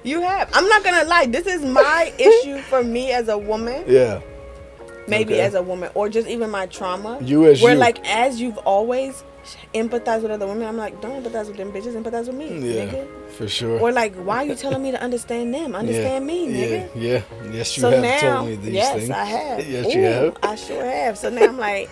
You have. I'm not gonna lie. This is my issue for me as a woman. Yeah. Maybe Okay. as a woman, or just even my trauma. Where like as you've always empathized with other women, I'm like, don't empathize with them bitches, empathize with me, Yeah, nigga. for sure. Or like, why are you telling me to understand them? Understand me, nigga. Yeah. Yes, you So have now, told me these yes, things. I have. Yes, you have. I sure have. So now I'm like,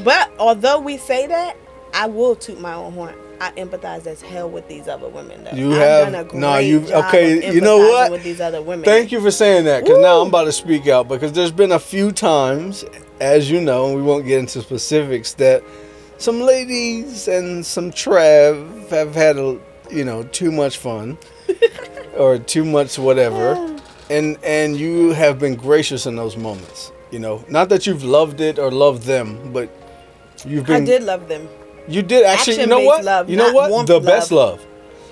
but although we say that, I will toot my own horn. I empathize as hell with these other women. Though. You I've have done a great no. You job okay? of You know empathizing what? With these other women. Thank you for saying that, because now Woo. I'm about to speak out, because there's been a few times, as you know, and we won't get into specifics, that some ladies and some Trav have had too much fun or too much whatever, and you have been gracious in those moments. Not that you've loved it or loved them, but you've been. I did love them. You did actually. You know Action-based what? love, You know not what? warmth The best love.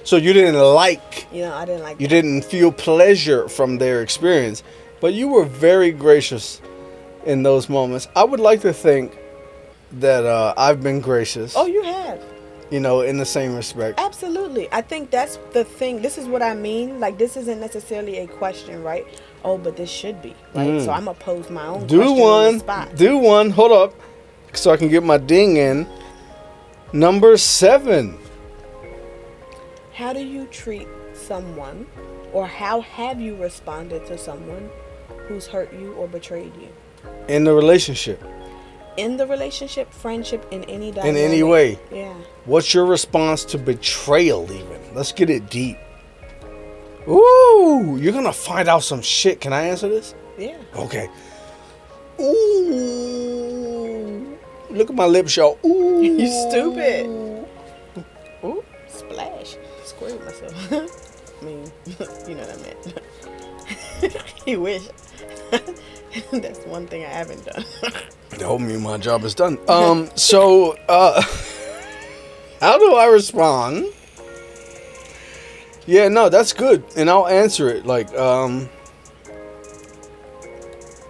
So you didn't like. I didn't like. You didn't feel pleasure from their experience, but you were very gracious in those moments. I would like to think that I've been gracious. Oh, you have. In the same respect. Absolutely. I think that's the thing. This is what I mean. Like, this isn't necessarily a question, right? Oh, but this should be. Right? So I'm going to pose my own question on the spot. Do one. Hold up. So I can get my ding in. Number 7. How do you treat someone, or how have you responded to someone who's hurt you or betrayed you? In the relationship. In the relationship, friendship, in any dynamic. In any way. Yeah. What's your response to betrayal even? Let's get it deep. Ooh, you're going to find out some shit. Can I answer this? Yeah. Okay. Ooh. Look at my lips, y'all. Ooh. You stupid. Ooh, splash. Squirted myself. I mean, you know what I meant. You wish. That's one thing I haven't done. Don't mean my job is done. So, how do I respond? Yeah, no, that's good. And I'll answer it. Like,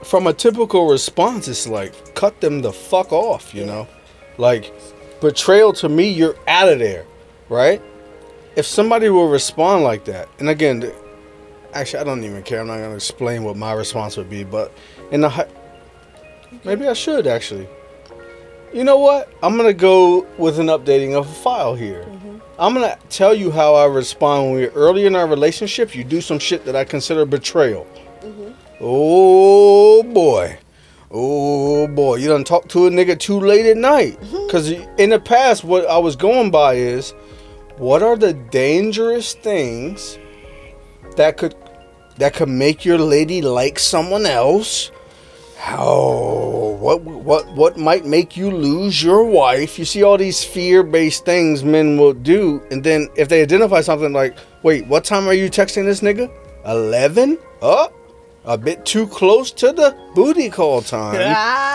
from a typical response, it's like, cut them the fuck off, you know? Like, betrayal to me, you're out of there, right? If somebody will respond like that, and again, actually, I don't even care. I'm not going to explain what my response would be, but maybe I should, actually. You know what? I'm going to go with an updating of a file here. I'm going to tell you how I respond when we're early in our relationship. You do some shit that I consider betrayal. Oh, boy. Oh, boy. You done talk to a nigga too late at night. Because in the past, what I was going by is, what are the dangerous things that could make your lady like someone else? What might make you lose your wife? You see all these fear-based things men will do, and then if they identify something like, wait, what time are you texting this nigga? 11? Oh, a bit too close to the booty call time.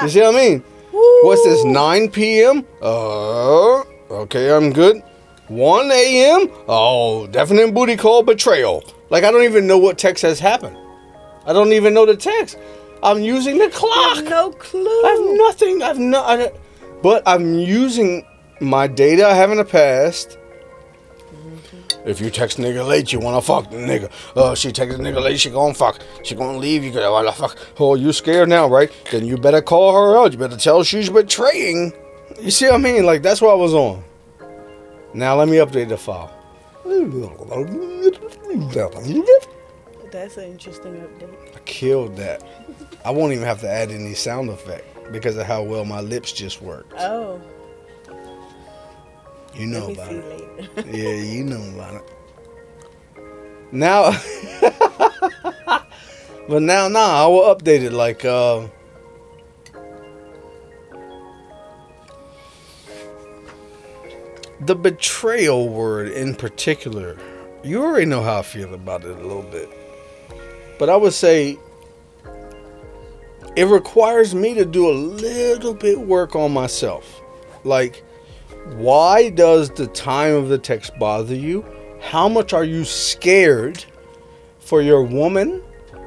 You see what I mean? What's this, 9 p.m.? Okay, I'm good. 1 a.m.? Oh, definite booty call betrayal. Like, I don't even know what text has happened. I don't even know the text. I'm using the clock. I have no clue. I have nothing. But I'm using my data I have in the past. If you text nigga late, you wanna fuck the nigga. She text nigga late, she gon' fuck. She gonna leave, you gonna fuck. Oh, you scared now, right? Then you better call her out. You better tell her she's betraying. You see what I mean? Like, that's what I was on. Now let me update the file. That's an interesting update. I killed that. I won't even have to add any sound effect because of how well my lips just worked. Oh. You know Let about me it. see later. Yeah, you know about it. Now, but now, I will update it like, The betrayal word in particular, you already know how I feel about it a little bit. But I would say it requires me to do a little bit work on myself. Like, why does the time of the text bother you? How much are you scared for your woman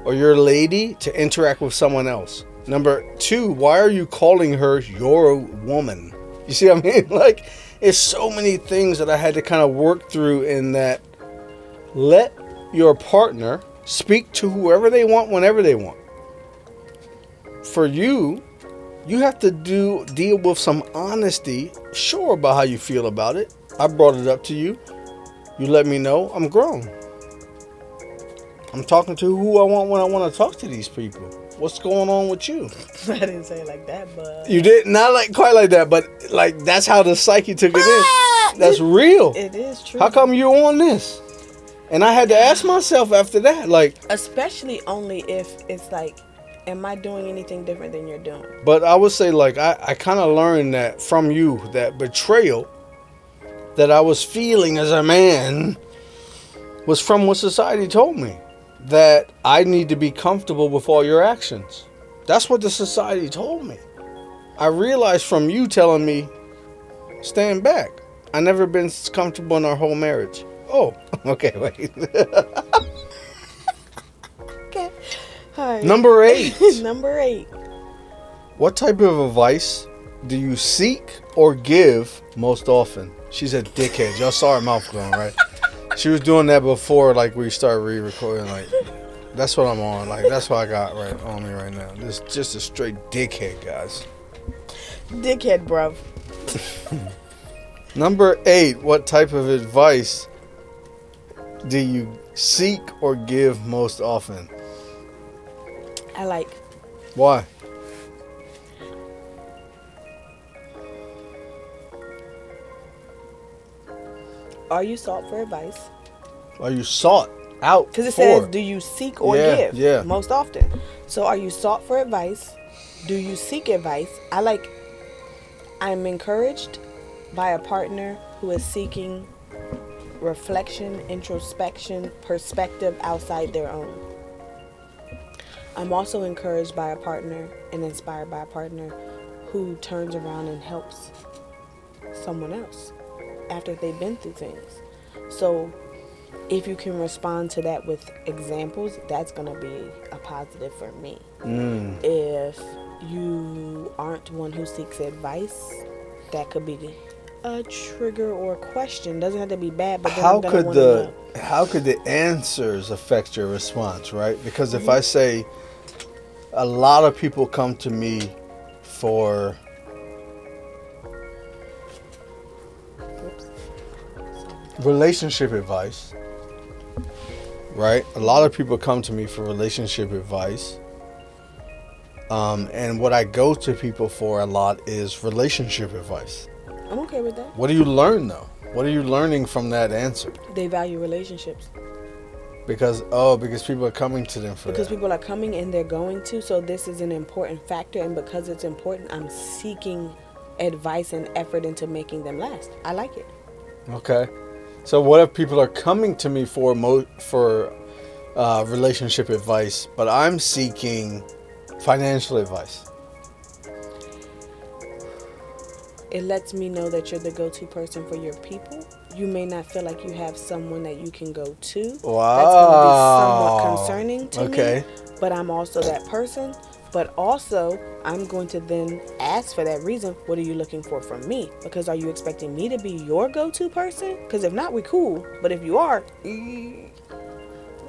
or your lady to interact with someone else? Number 2, why are you calling her your woman? You see what I mean? Like, it's so many things that I had to kind of work through in that. Let your partner speak to whoever they want whenever they want. For you, you have to deal with some honesty, sure, about how you feel about it. I brought it up to you. You let me know. I'm grown. I'm talking to who I want when I want to talk to these people. What's going on with you? I didn't say it like that, but... You did not like quite like that, but like that's how the psyche took it in. That's real. It is true. How come you on this? And I had to ask myself after that, like... Especially only if it's like, am I doing anything different than you're doing? But I would say, like, I kind of learned that from you, that betrayal that I was feeling as a man was from what society told me. That I need to be comfortable with all your actions. That's what the society told me. I realized from you telling me, stand back. I never been comfortable in our whole marriage. Oh, okay, wait. Okay. All right. Number 8. Number 8. What type of advice do you seek or give most often? She's a dickhead. Y'all saw her mouth going, right? She was doing that before, like, we started re-recording. Like, that's what I'm on. Like, that's what I got right on me right now. This just a straight dickhead, guys. Dickhead, bruv. Number 8. What type of advice do you seek or give most often? I like. Why? Are you sought for advice? Are you sought out for? Because it says, do you seek or give? Yeah. Most often. So are you sought for advice? Do you seek advice? I'm encouraged by a partner who is seeking reflection, introspection, perspective outside their own. I'm also encouraged by a partner and inspired by a partner who turns around and helps someone else after they've been through things. So if you can respond to that with examples, that's going to be a positive for me. If you aren't one who seeks advice, that could be a trigger or a question. Doesn't have to be bad, but then how could the answers affect your response, right? Because if I say a lot of people come to me for relationship advice, right? A lot of people come to me for relationship advice. And what I go to people for a lot is relationship advice. I'm okay with that. What do you learn, though? What are you learning from that answer? They value relationships. Because people are coming to them for Because that. people are coming and they're going to. So this is an important factor. And because it's important, I'm seeking advice and effort into making them last. I like it. Okay. So what if people are coming to me for relationship advice, but I'm seeking financial advice? It lets me know that you're the go-to person for your people. You may not feel like you have someone that you can go to. Wow. That's going to be somewhat concerning to me. But I'm also that person. But also, I'm going to then ask for that reason, what are you looking for from me? Because are you expecting me to be your go-to person? Because if not, we're cool. But if you are...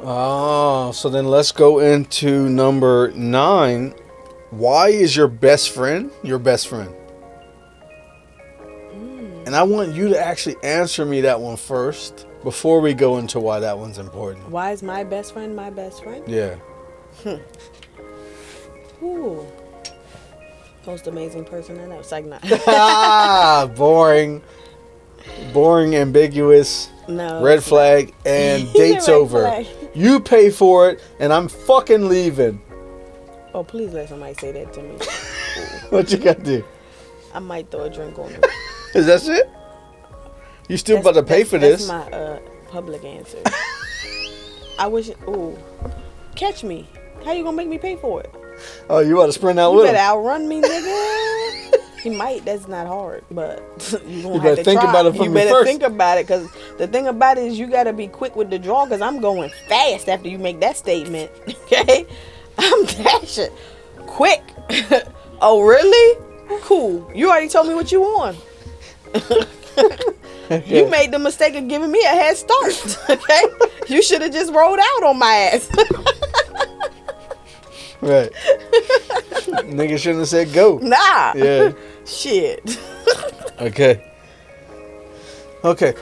Oh, so then let's go into number 9. Why is your best friend your best friend? And I want you to actually answer me that one first before we go into why that one's important. Why is my best friend my best friend? Yeah. Ooh. Most amazing person I know. It's like, not. Boring. Boring, ambiguous. No. Red flag, and date's over. Flag. You pay for it, and I'm fucking leaving. Oh, please let somebody say that to me. What you got to do? I might throw a drink on them. Is that it? You still about to pay for this? That's my public answer. I wish. Ooh, catch me. How you gonna make me pay for it? Oh, you about to sprint out You with better him? outrun me, nigga. He might. That's not hard, but you gonna You have better to think try. about it from You me better first. think about it, because the thing about it is you gotta be quick with the draw. Because I'm going fast after you make that statement. Okay, I'm dashing quick. Oh, really? Cool. You already told me what you want. Okay. You made the mistake of giving me a head start. Okay, you should have just rolled out on my ass. Right. Nigga shouldn't have said go. Nah. Yeah. Shit. Okay. Okay.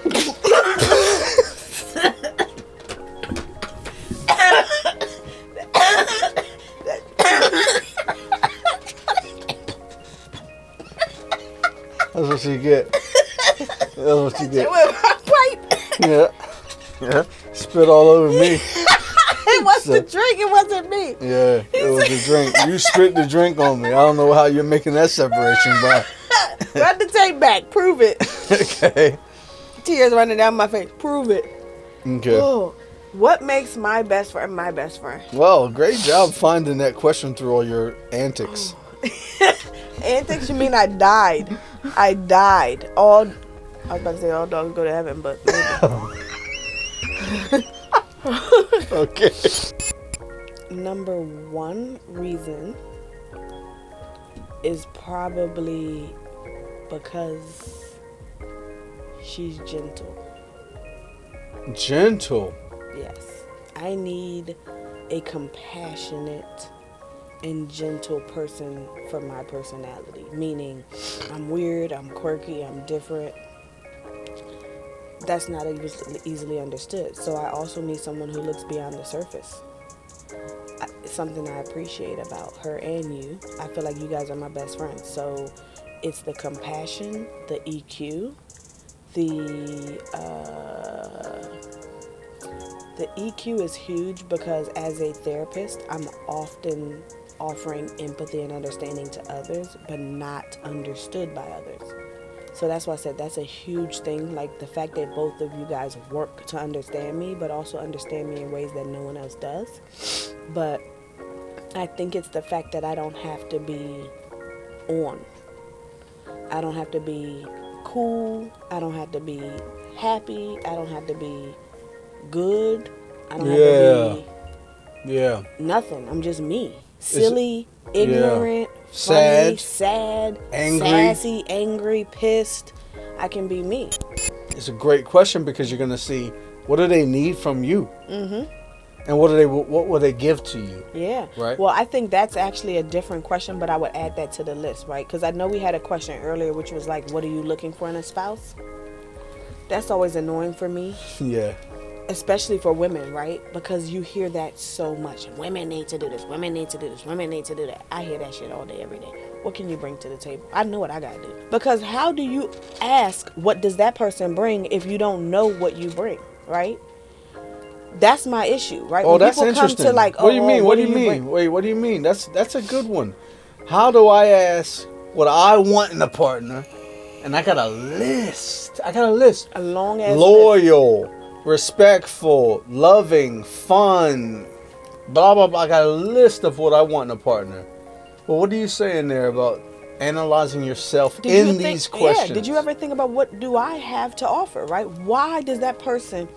That's what you get. That's what you get. With my pipe. Yeah. Yeah. Spit all over me. It was the drink. It wasn't me. Yeah. It was the drink. You spit the drink on me. I don't know how you're making that separation, but. Run the tape back. Prove it. Okay. Tears running down my face. Prove it. Okay. Oh, what makes my best friend my best friend? Well, great job finding that question through all your antics. Antics? You mean I died? I died. I was about to say all dogs go to heaven, but maybe. Okay. Number one reason is probably because she's gentle. Gentle. Yes. I need a compassionate and gentle person for my personality. Meaning, I'm weird, I'm quirky, I'm different. That's not easily understood. So I also need someone who looks beyond the surface. It's something I appreciate about her and you. I feel like you guys are my best friends. So it's the compassion, the EQ, the EQ is huge because as a therapist, I'm often offering empathy and understanding to others, but not understood by others. So that's why I said that's a huge thing. Like the fact that both of you guys work to understand me, but also understand me in ways that no one else does. But I think it's the fact that I don't have to be on. I don't have to be cool. I don't have to be happy. I don't have to be good. I don't have to be nothing. I'm just me. Silly, ignorant, funny, sad, angry, sassy, angry, pissed. I can be me. It's a great question because you're gonna see what do they need from you, and what will they give to you. Yeah. Right. Well, I think that's actually a different question, but I would add that to the list, right? Because I know we had a question earlier, which was like, what are you looking for in a spouse? That's always annoying for me. Yeah. Especially for women, right? Because you hear that so much. Women need to do this. Women need to do this. Women need to do that. I hear that shit all day, every day. What can you bring to the table? I know what I gotta do. Because how do you ask what does that person bring if you don't know what you bring, right? That's my issue, right? Oh, when that's people interesting. Come to like, what do you mean? What do you bring? mean? Wait, what do you mean? That's a good one. How do I ask what I want in a partner? And I got a list. A long ass loyal. List. Respectful, loving, fun, blah, blah, blah. I got a list of what I want in a partner. Well, what do you say in there about analyzing yourself in these questions? Yeah, did you ever think about what do I have to offer, right? Why does that person...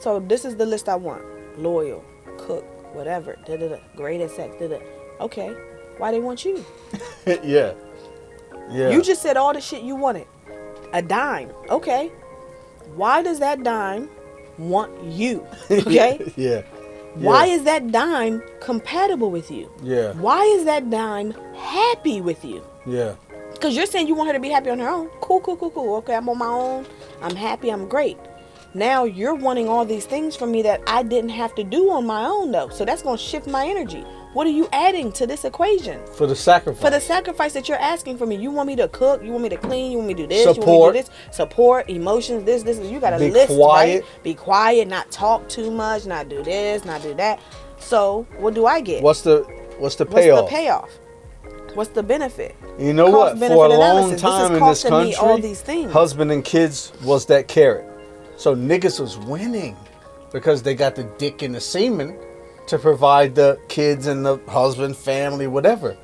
So this is the list I want. Loyal, cook, whatever, da-da-da, great at sex, da-da. Okay, why they want you? Yeah. You just said all the shit you wanted. A dime, okay. Why does that dime want you? Okay? Yeah. Why is that dime compatible with you? Yeah. Why is that dime happy with you? Yeah. Because you're saying you want her to be happy on her own. Cool. Okay, I'm on my own. I'm happy. I'm great. Now you're wanting all these things from me that I didn't have to do on my own, though. So that's going to shift my energy. What are you adding to this equation? For the sacrifice. For the sacrifice that you're asking from me. You want me to cook. You want me to clean. You want me to do this. Support. You want me to do this. Support. Emotions. This. You got to list. Be quiet. Right? Be quiet. Not talk too much. Not do this. Not do that. So what do I get? What's the payoff? What's the payoff? What's the benefit? You know what? For a long time in this costing me all country, these things. husband and kids was that carrot. So niggas was winning because they got the dick and the semen to provide the kids and the husband, family, whatever.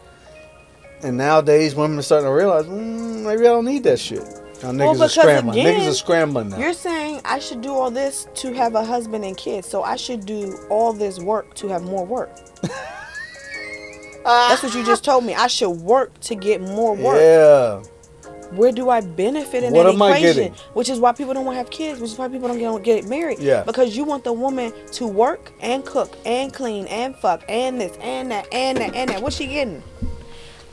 And nowadays, women are starting to realize, maybe I don't need that shit. Now niggas are scrambling. Again, niggas are scrambling now. You're saying I should do all this to have a husband and kids, so I should do all this work to have more work. That's what you just told me. I should work to get more work. Yeah. Where do I benefit in What that am I equation? getting? Which is why people don't want to have kids. Which is why people don't get married. Yeah. Because you want the woman to work and cook and clean and fuck and this and that and that and that. What's she getting?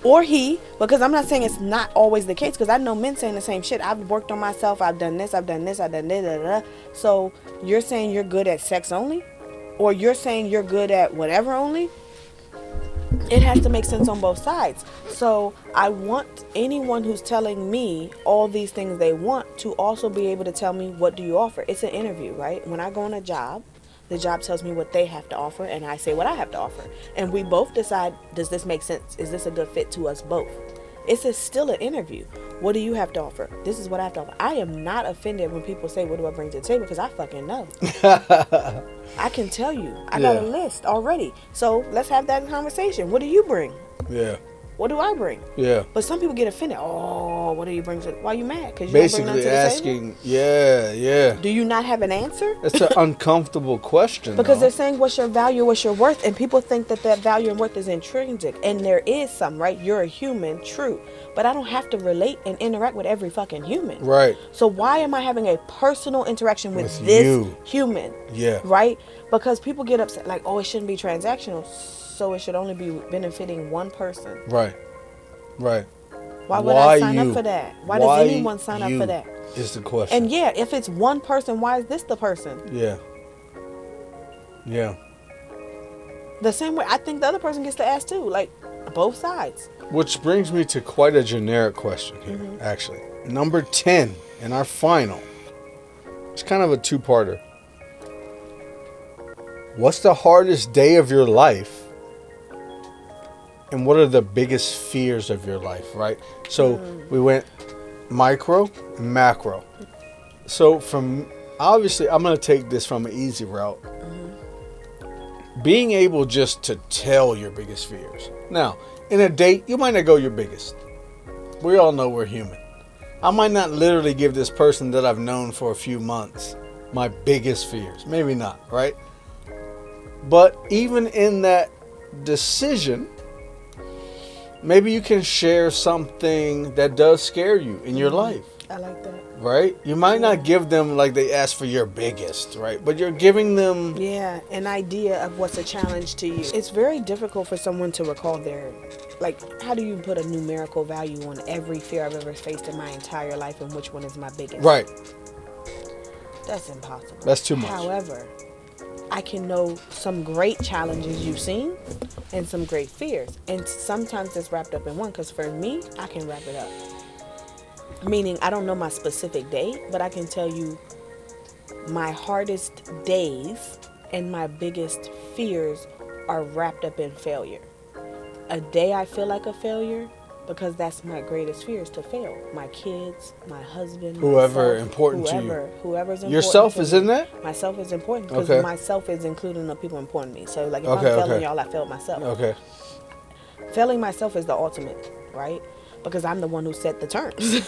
Or he, because I'm not saying it's not always the case, because I know men saying the same shit. I've worked on myself. I've done this. I've done this. I've done this. So you're saying you're good at sex only? Or you're saying you're good at whatever only? It has to make sense on both sides. So I want anyone who's telling me all these things they want to also be able to tell me, what do you offer? It's an interview, right? When I go on a job, the job tells me what they have to offer, and I say what I have to offer. And we both decide, does this make sense? Is this a good fit to us both? It's still an interview. What do you have to offer? This is what I have to offer. I am not offended when people say, what do I bring to the table? Because I fucking know. I can tell you. I got a list already. So let's have that conversation. What do you bring? Yeah. What do I bring? Yeah. But some people get offended. Oh, what do you bring to? Why you mad? Because you don't bring nothing to the asking. table? Yeah. Do you not have an answer? It's an uncomfortable question. Because they're saying, what's your value, what's your worth? And people think that value and worth is intrinsic. And there is some, right? You're a human, true. But I don't have to relate and interact with every fucking human. Right. So why am I having a personal interaction with this human? Yeah. Right? Because people get upset, like, oh, it shouldn't be transactional. So it should only be benefiting one person. Right. Why would I sign up for that? Why does anyone sign up for that? Is the question. And yeah, if it's one person, why is this the person? Yeah. The same way, I think the other person gets to ask too, like both sides. Which brings me to quite a generic question here, actually. Number 10, and our final. It's kind of a two-parter. What's the hardest day of your life? And what are the biggest fears of your life, right? So we went micro, macro. So obviously, I'm going to take this from an easy route. Being able just to tell your biggest fears. Now, in a date, you might not go your biggest. We all know we're human. I might not literally give this person that I've known for a few months my biggest fears. Maybe not, right? But even in that decision, maybe you can share something that does scare you in your life. I like that. Right? You might not give them like they ask for your biggest, right? But you're giving them... Yeah, an idea of what's a challenge to you. It's very difficult for someone to recall how do you put a numerical value on every fear I've ever faced in my entire life and which one is my biggest? Right. That's impossible. That's too much. However, I can know some great challenges you've seen and some great fears. And sometimes it's wrapped up in one, because for me, I can wrap it up. Meaning, I don't know my specific day, but I can tell you my hardest days and my biggest fears are wrapped up in failure. A day I feel like a failure, because that's my greatest fear, is to fail. My kids, my husband, whoever myself, important to you. Whoever's important. Yourself is in that? Myself is important, because myself is including the people important to me. So like if I'm failing y'all, I failed myself. Okay. Failing myself is the ultimate, right? Because I'm the one who set the terms.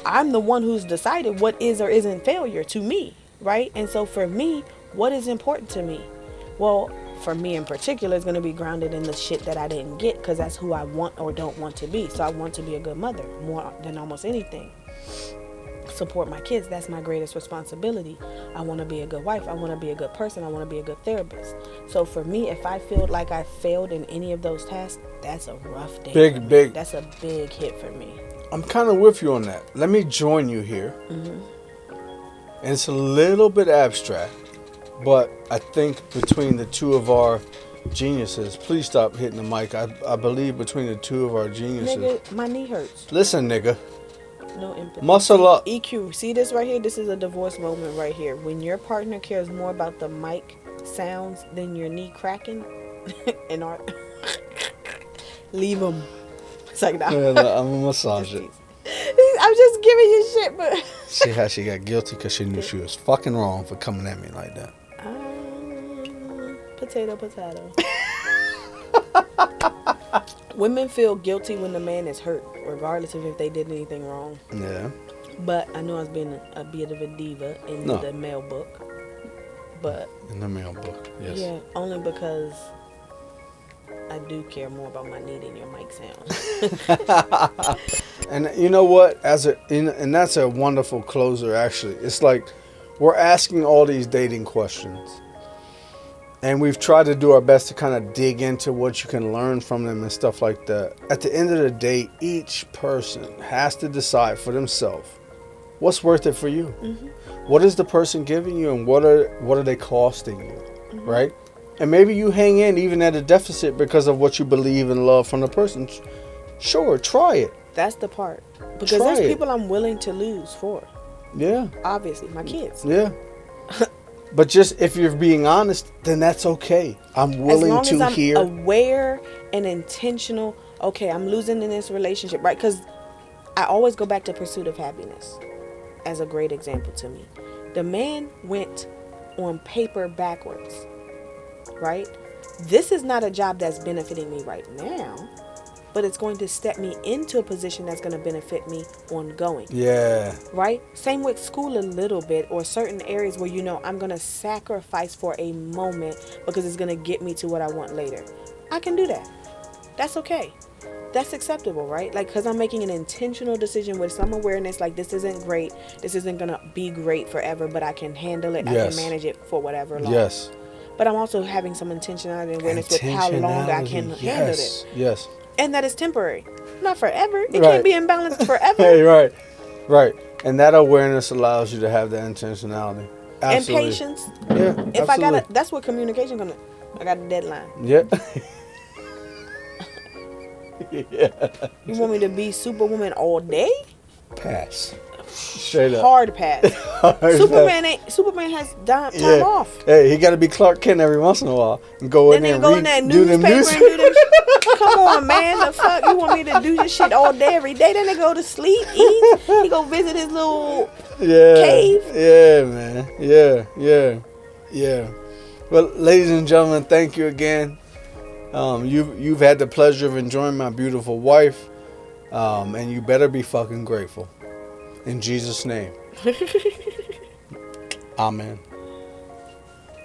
I'm the one who's decided what is or isn't failure to me, right? And so for me, what is important to me? Well, for me in particular, it's going to be grounded in the shit that I didn't get, because that's who I want or don't want to be. So I want to be a good mother more than almost anything. Support my kids. That's my greatest responsibility. I want to be a good wife. I want to be a good person. I want to be a good therapist. So for me, if I feel like I failed in any of those tasks, that's a rough day. Big. That's a big hit for me. I'm kind of with you on that. Let me join you here. And it's a little bit abstract, but I think between the two of our geniuses, please stop hitting the mic. I believe between the two of our geniuses. Nigga, my knee hurts. Listen, nigga. No empathy. Muscle up. EQ. See this right here? This is a divorce moment right here. When your partner cares more about the mic sounds than your knee cracking, and leave them. It's like, nah. Yeah, no, I'm gonna massage it. I'm just giving you shit, but. See how she got guilty because she knew she was fucking wrong for coming at me like that. Potato. Women feel guilty when the man is hurt, regardless of if they did anything wrong. Yeah. But I know I was being a bit of a diva in the male book. But in the male book, yes. Yeah, only because I do care more about my knee than your mic sound. And you know what? And that's a wonderful closer. Actually, it's like we're asking all these dating questions, and we've tried to do our best to kind of dig into what you can learn from them and stuff like that. At the end of the day, each person has to decide for themselves what's worth it for you. Mm-hmm. What is the person giving you, and what are they costing you, mm-hmm. right? And maybe you hang in even at a deficit because of what you believe and love from the person. Sure, try it. That's the part. Because there's people I'm willing to lose for. Yeah. Obviously, my kids. Yeah. But just if you're being honest, then that's okay. I'm willing to hear. As long as I'm aware and intentional, okay, I'm losing in this relationship, right? Because I always go back to Pursuit of Happiness as a great example to me. The man went on paper backwards, right? This is not a job that's benefiting me right now, but it's going to step me into a position that's going to benefit me ongoing. Yeah. Right? Same with school a little bit, or certain areas where, I'm going to sacrifice for a moment because it's going to get me to what I want later. I can do that. That's okay. That's acceptable, right? Like, because I'm making an intentional decision with some awareness, like, this isn't great. This isn't going to be great forever, but I can handle it. Yes. I can manage it for whatever long. Yes. But I'm also having some intentionality and awareness with how long I can handle it. Yes. And that is temporary. Not forever. It can't be imbalanced forever. Hey, right. And that awareness allows you to have that intentionality. Absolutely. And patience. Yeah, if absolutely. That's what communication gonna. I got a deadline. Yeah. Yeah. You want me to be Superwoman all day? Pass. Straight up. Hard pass. Superman has time off. Hey, he got to be Clark Kent every once in a while and go in there and go in that newspaper and do them. Come on, man. The fuck you want me to do this shit all day, every day? Then they go to sleep, eat. He go visit his little cave. Yeah, man. Yeah. Well, ladies and gentlemen, thank you again. You've had the pleasure of enjoying my beautiful wife, and you better be fucking grateful. In Jesus' name. Amen.